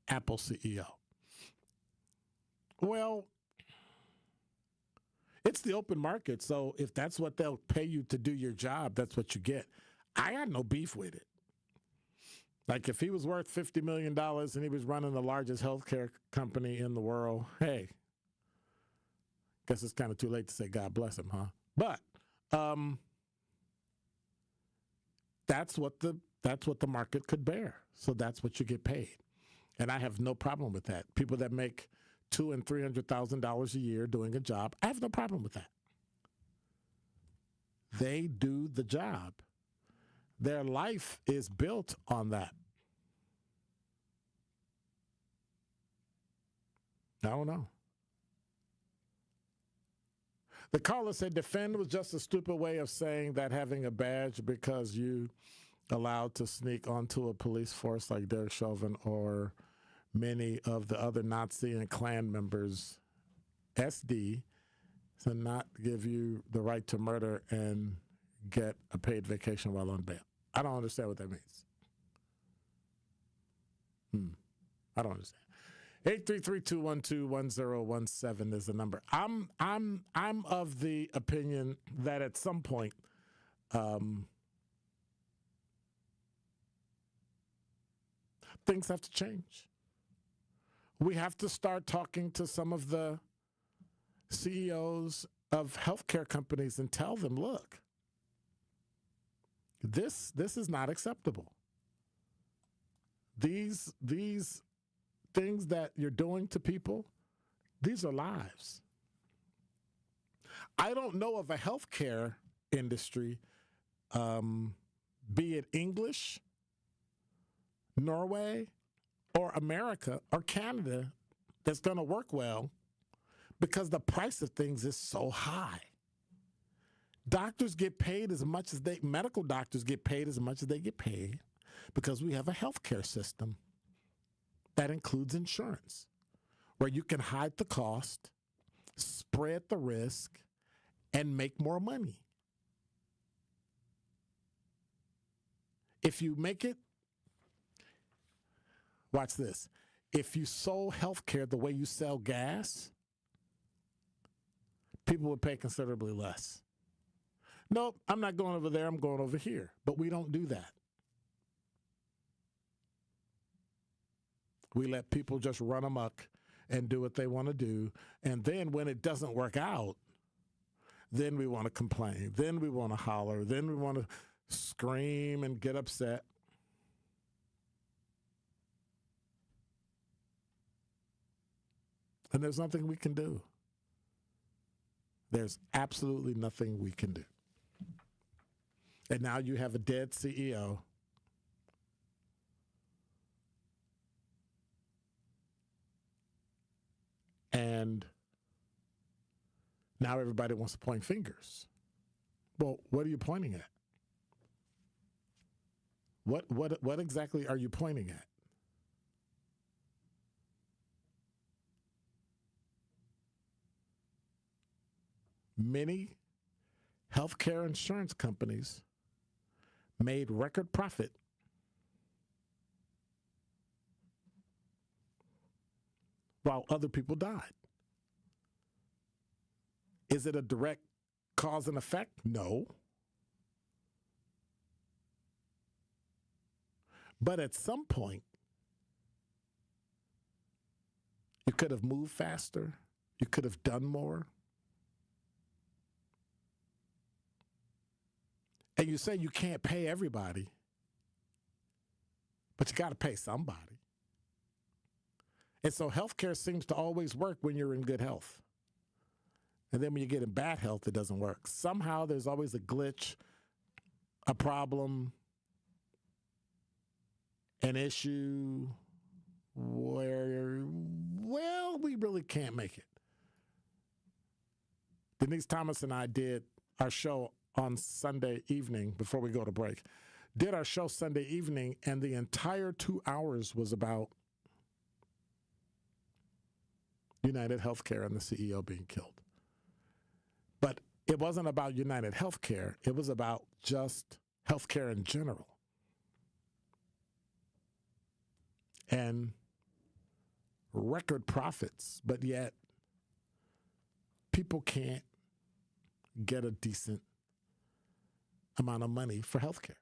S1: Apple CEO? Well, it's the open market, so if that's what they'll pay you to do your job, that's what you get. I got no beef with it. Like, if he was worth $50 million and he was running the largest healthcare company in the world, hey, guess it's kind of too late to say God bless him, huh? But that's what the market could bear. So that's what you get paid. And I have no problem with that. People that make $200,000 and $300,000 a year doing a job. I have no problem with that. They do the job. Their life is built on that. I don't know. The caller said defend was just a stupid way of saying that having a badge because you allowed to sneak onto a police force like Derek Chauvin or many of the other Nazi and Klan members, SD, to not give you the right to murder and get a paid vacation while on bail. I don't understand what that means. I don't understand. 833-212-1017 is the number. I'm of the opinion that at some point, things have to change. We have to start talking to some of the CEOs of healthcare companies and tell them, look, this is not acceptable. These things that you're doing to people, these are lives. I don't know of a healthcare industry, be it English, Norway, or America, or Canada, that's going to work well because the price of things is so high. Doctors get paid as much as medical doctors get paid as much as they get paid because we have a healthcare system that includes insurance, where you can hide the cost, spread the risk, and make more money. If you make it, watch this, if you sold healthcare the way you sell gas, people would pay considerably less. Nope, I'm not going over there, I'm going over here. But we don't do that. We let people just run amok and do what they want to do. And then when it doesn't work out, then we want to complain. Then we want to holler. Then we want to scream and get upset. And there's nothing we can do. There's absolutely nothing we can do. And now you have a dead CEO. And now everybody wants to point fingers. Well, what are you pointing at? What exactly are you pointing at? Many healthcare insurance companies made record profit while other people died. Is it a direct cause and effect? No. But at some point, you could have moved faster. You could have done more. And you say you can't pay everybody, but you got to pay somebody. And so healthcare seems to always work when you're in good health. And then when you get in bad health, it doesn't work. Somehow there's always a glitch, a problem, an issue where, well, we really can't make it. Denise Thomas and I did our show on Sunday evening before we go to break. Did our show Sunday evening, and the entire 2 hours was about United Healthcare and the CEO being killed. But it wasn't about United Healthcare. It was about just healthcare in general. And record profits, but yet people can't get a decent amount of money for healthcare.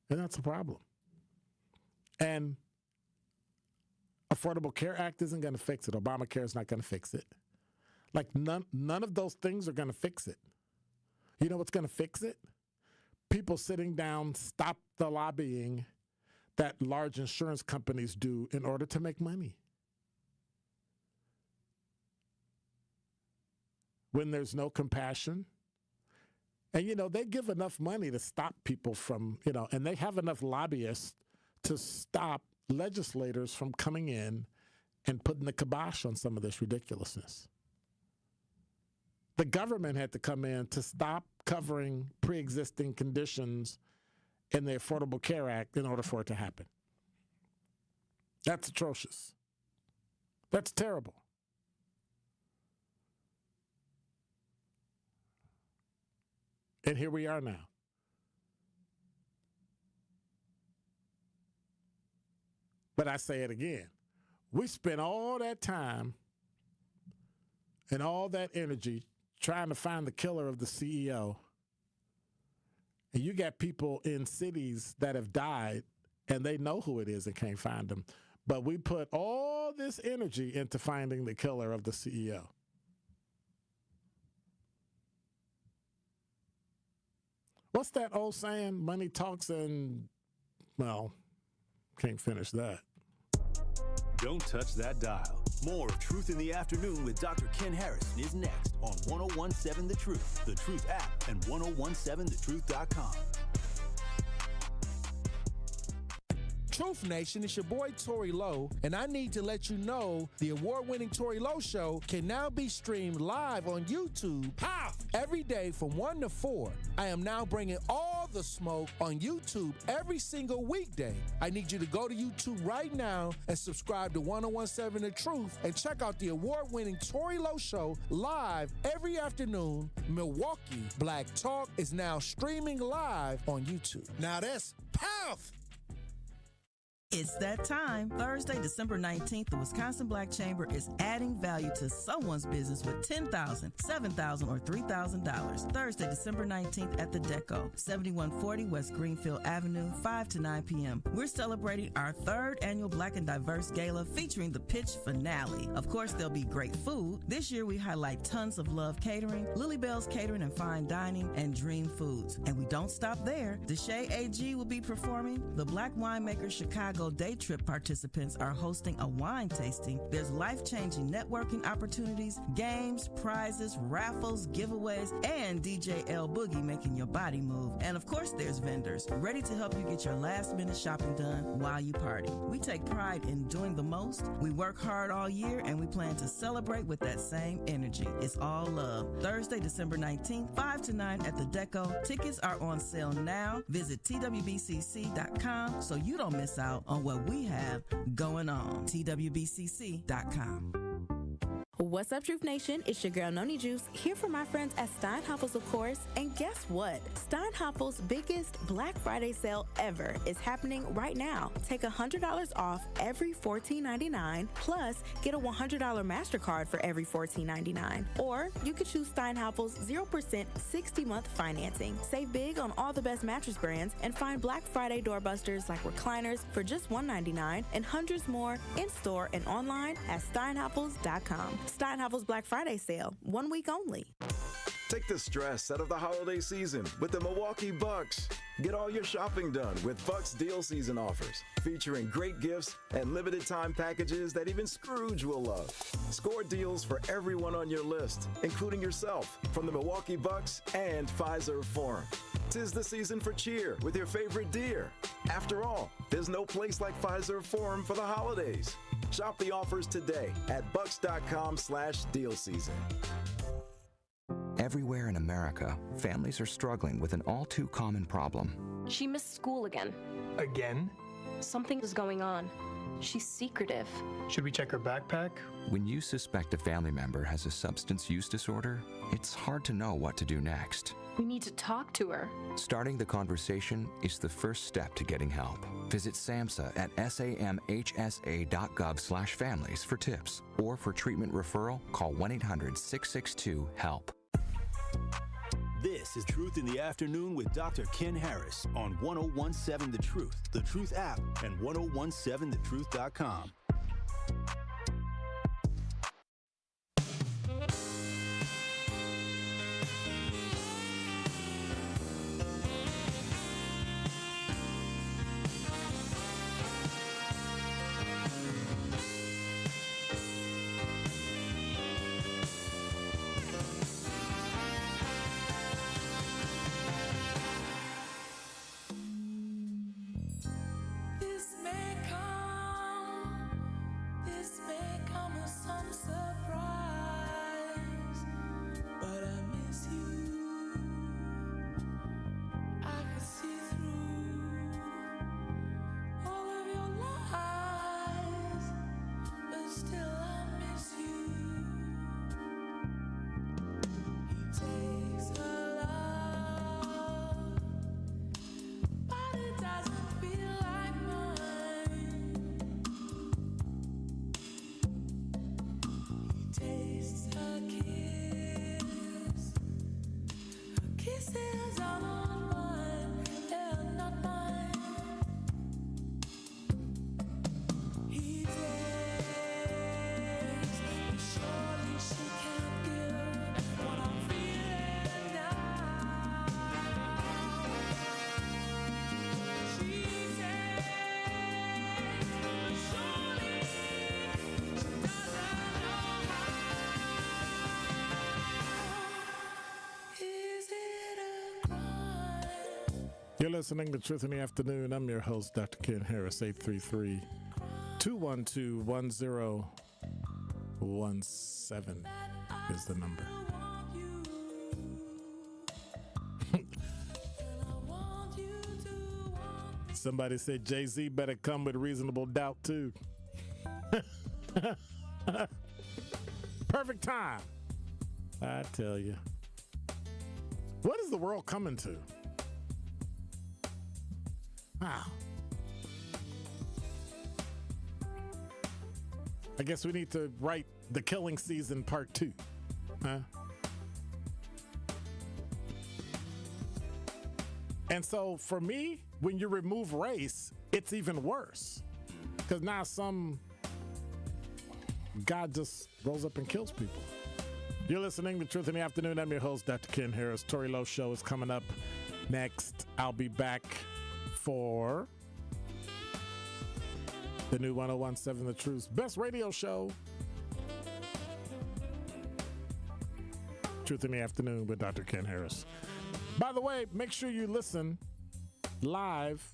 S1: And that's a problem. And Affordable Care Act isn't going to fix it. Obamacare is not going to fix it. Like none of those things are going to fix it. You know what's going to fix it? People sitting down, stop the lobbying that large insurance companies do in order to make money. when there's no compassion. And, they give enough money to stop people from, and they have enough lobbyists to stop legislators from coming in and putting the kibosh on some of this ridiculousness. The government had to come in to stop covering pre-existing conditions in the Affordable Care Act in order for it to happen. That's atrocious. That's terrible. And here we are now. But I say it again. We spent all that time and all that energy trying to find the killer of the CEO. And you got people in cities that have died and they know who it is and can't find them. But we put all this energy into finding the killer of the CEO. What's that old saying? Money talks and, well, can't finish that.
S11: Don't touch that dial. More of Truth in the Afternoon with Dr. Ken Harrison is next on 1017 The Truth app, and 1017thetruth.com.
S22: Truth Nation, it's your boy Tory Lowe, and I need to let you know the award-winning Tory Lowe Show can now be streamed live on YouTube every day from 1 to 4. I am now bringing all the smoke on YouTube every single weekday. I need you to go to YouTube right now and subscribe to 1017 The Truth and check out the award-winning Tory Lowe Show live every afternoon. Milwaukee Black Talk is now streaming live on YouTube. Now that's powerful.
S9: It's that time. Thursday, December 19th, the Wisconsin Black Chamber is adding value to someone's business with $10,000, $7,000, or $3,000. Thursday, December 19th at the Deco, 7140 West Greenfield Avenue, 5 to 9 p.m. We're celebrating our third annual Black and Diverse Gala featuring the pitch finale. Of course, there'll be great food. This year, we highlight Tons of Love Catering, Lily Bell's Catering and Fine Dining, and Dream Foods. And we don't stop there. Deshae AG will be performing. The Black Winemaker Chicago Day Trip participants are hosting a wine tasting. There's life-changing networking opportunities, games, prizes, raffles, giveaways, and DJ L Boogie making your body move. And of course, there's vendors ready to help you get your last-minute shopping done while you party. We take pride in doing the most. We work hard all year, and we plan to celebrate with that same energy. It's all love. Thursday, December 19th, 5 to 9 at the Deco. Tickets are on sale now. Visit twbcc.com so you don't miss out on what we have going on. twbcc.com.
S3: What's up, Truth Nation? It's your girl, Noni Juice, here for my friends at Steinhafels, of course. And guess what? Steinhafels' biggest Black Friday sale ever is happening right now. Take $100 off every $14.99, plus get a $100 MasterCard for every $14.99. Or you could choose Steinhafels' 0% 60-month financing. Save big on all the best mattress brands and find Black Friday doorbusters like recliners for just $199 and hundreds more in-store and online at steinhafels.com. Steinhafels Black Friday sale, 1 week only.
S21: Take the stress out of the holiday season with the Milwaukee Bucks. Get all your shopping done with Bucks deal season offers, featuring great gifts and limited time packages that even Scrooge will love. Score deals for everyone on your list, including yourself, from the Milwaukee Bucks and Pfizer Forum. 'Tis the season for cheer with your favorite deer. After all, there's no place like Pfizer Forum for the holidays. Shop the offers today at bucks.com/deal season.
S18: Everywhere in America, families are struggling with an all too common problem.
S23: She missed school again.
S24: Again?
S23: Something is going on. She's secretive.
S24: Should we check her backpack?
S18: When you suspect a family member has a substance use disorder, it's hard to know what to do next.
S23: We need to talk to her.
S18: Starting the conversation is the first step to getting help. Visit SAMHSA at samhsa.gov/families for tips, or for treatment referral, call 1-800-662-HELP.
S11: This is Truth in the Afternoon with Dr. Ken Harris on 1017 The Truth app, and 1017thetruth.com.
S1: You're listening to Truth in the Afternoon. I'm your host, Dr. Ken Harris. 833-212-1017 is the number. Somebody said Jay-Z better come with reasonable doubt, too. Perfect time. I tell you. What is the world coming to? Wow. I guess we need to write The Killing Season Part 2. Huh? And so for me, when you remove race, it's even worse. Because now God just rolls up and kills people. You're listening to Truth in the Afternoon. I'm your host, Dr. Ken Harris. Tori Lowe Show is coming up next. I'll be back for the new 1017 The Truth's best radio show, Truth in the Afternoon with Dr. Ken Harris. By the way, make sure you listen live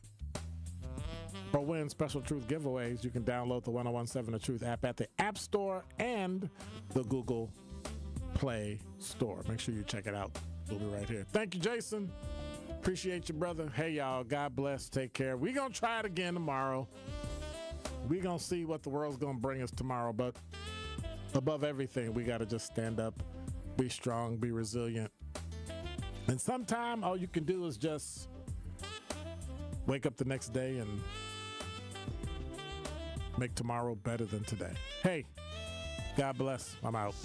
S1: or win special Truth giveaways. You can download the 1017 The Truth app at the App Store and the Google Play Store. Make sure you check it out. We'll be right here. Thank you, Jason. Appreciate you, brother. Hey, y'all. God bless. Take care. We're going to try it again tomorrow. We're going to see what the world's going to bring us tomorrow. But above everything, we got to just stand up, be strong, be resilient. And sometime all you can do is just wake up the next day and make tomorrow better than today. Hey, God bless. I'm out.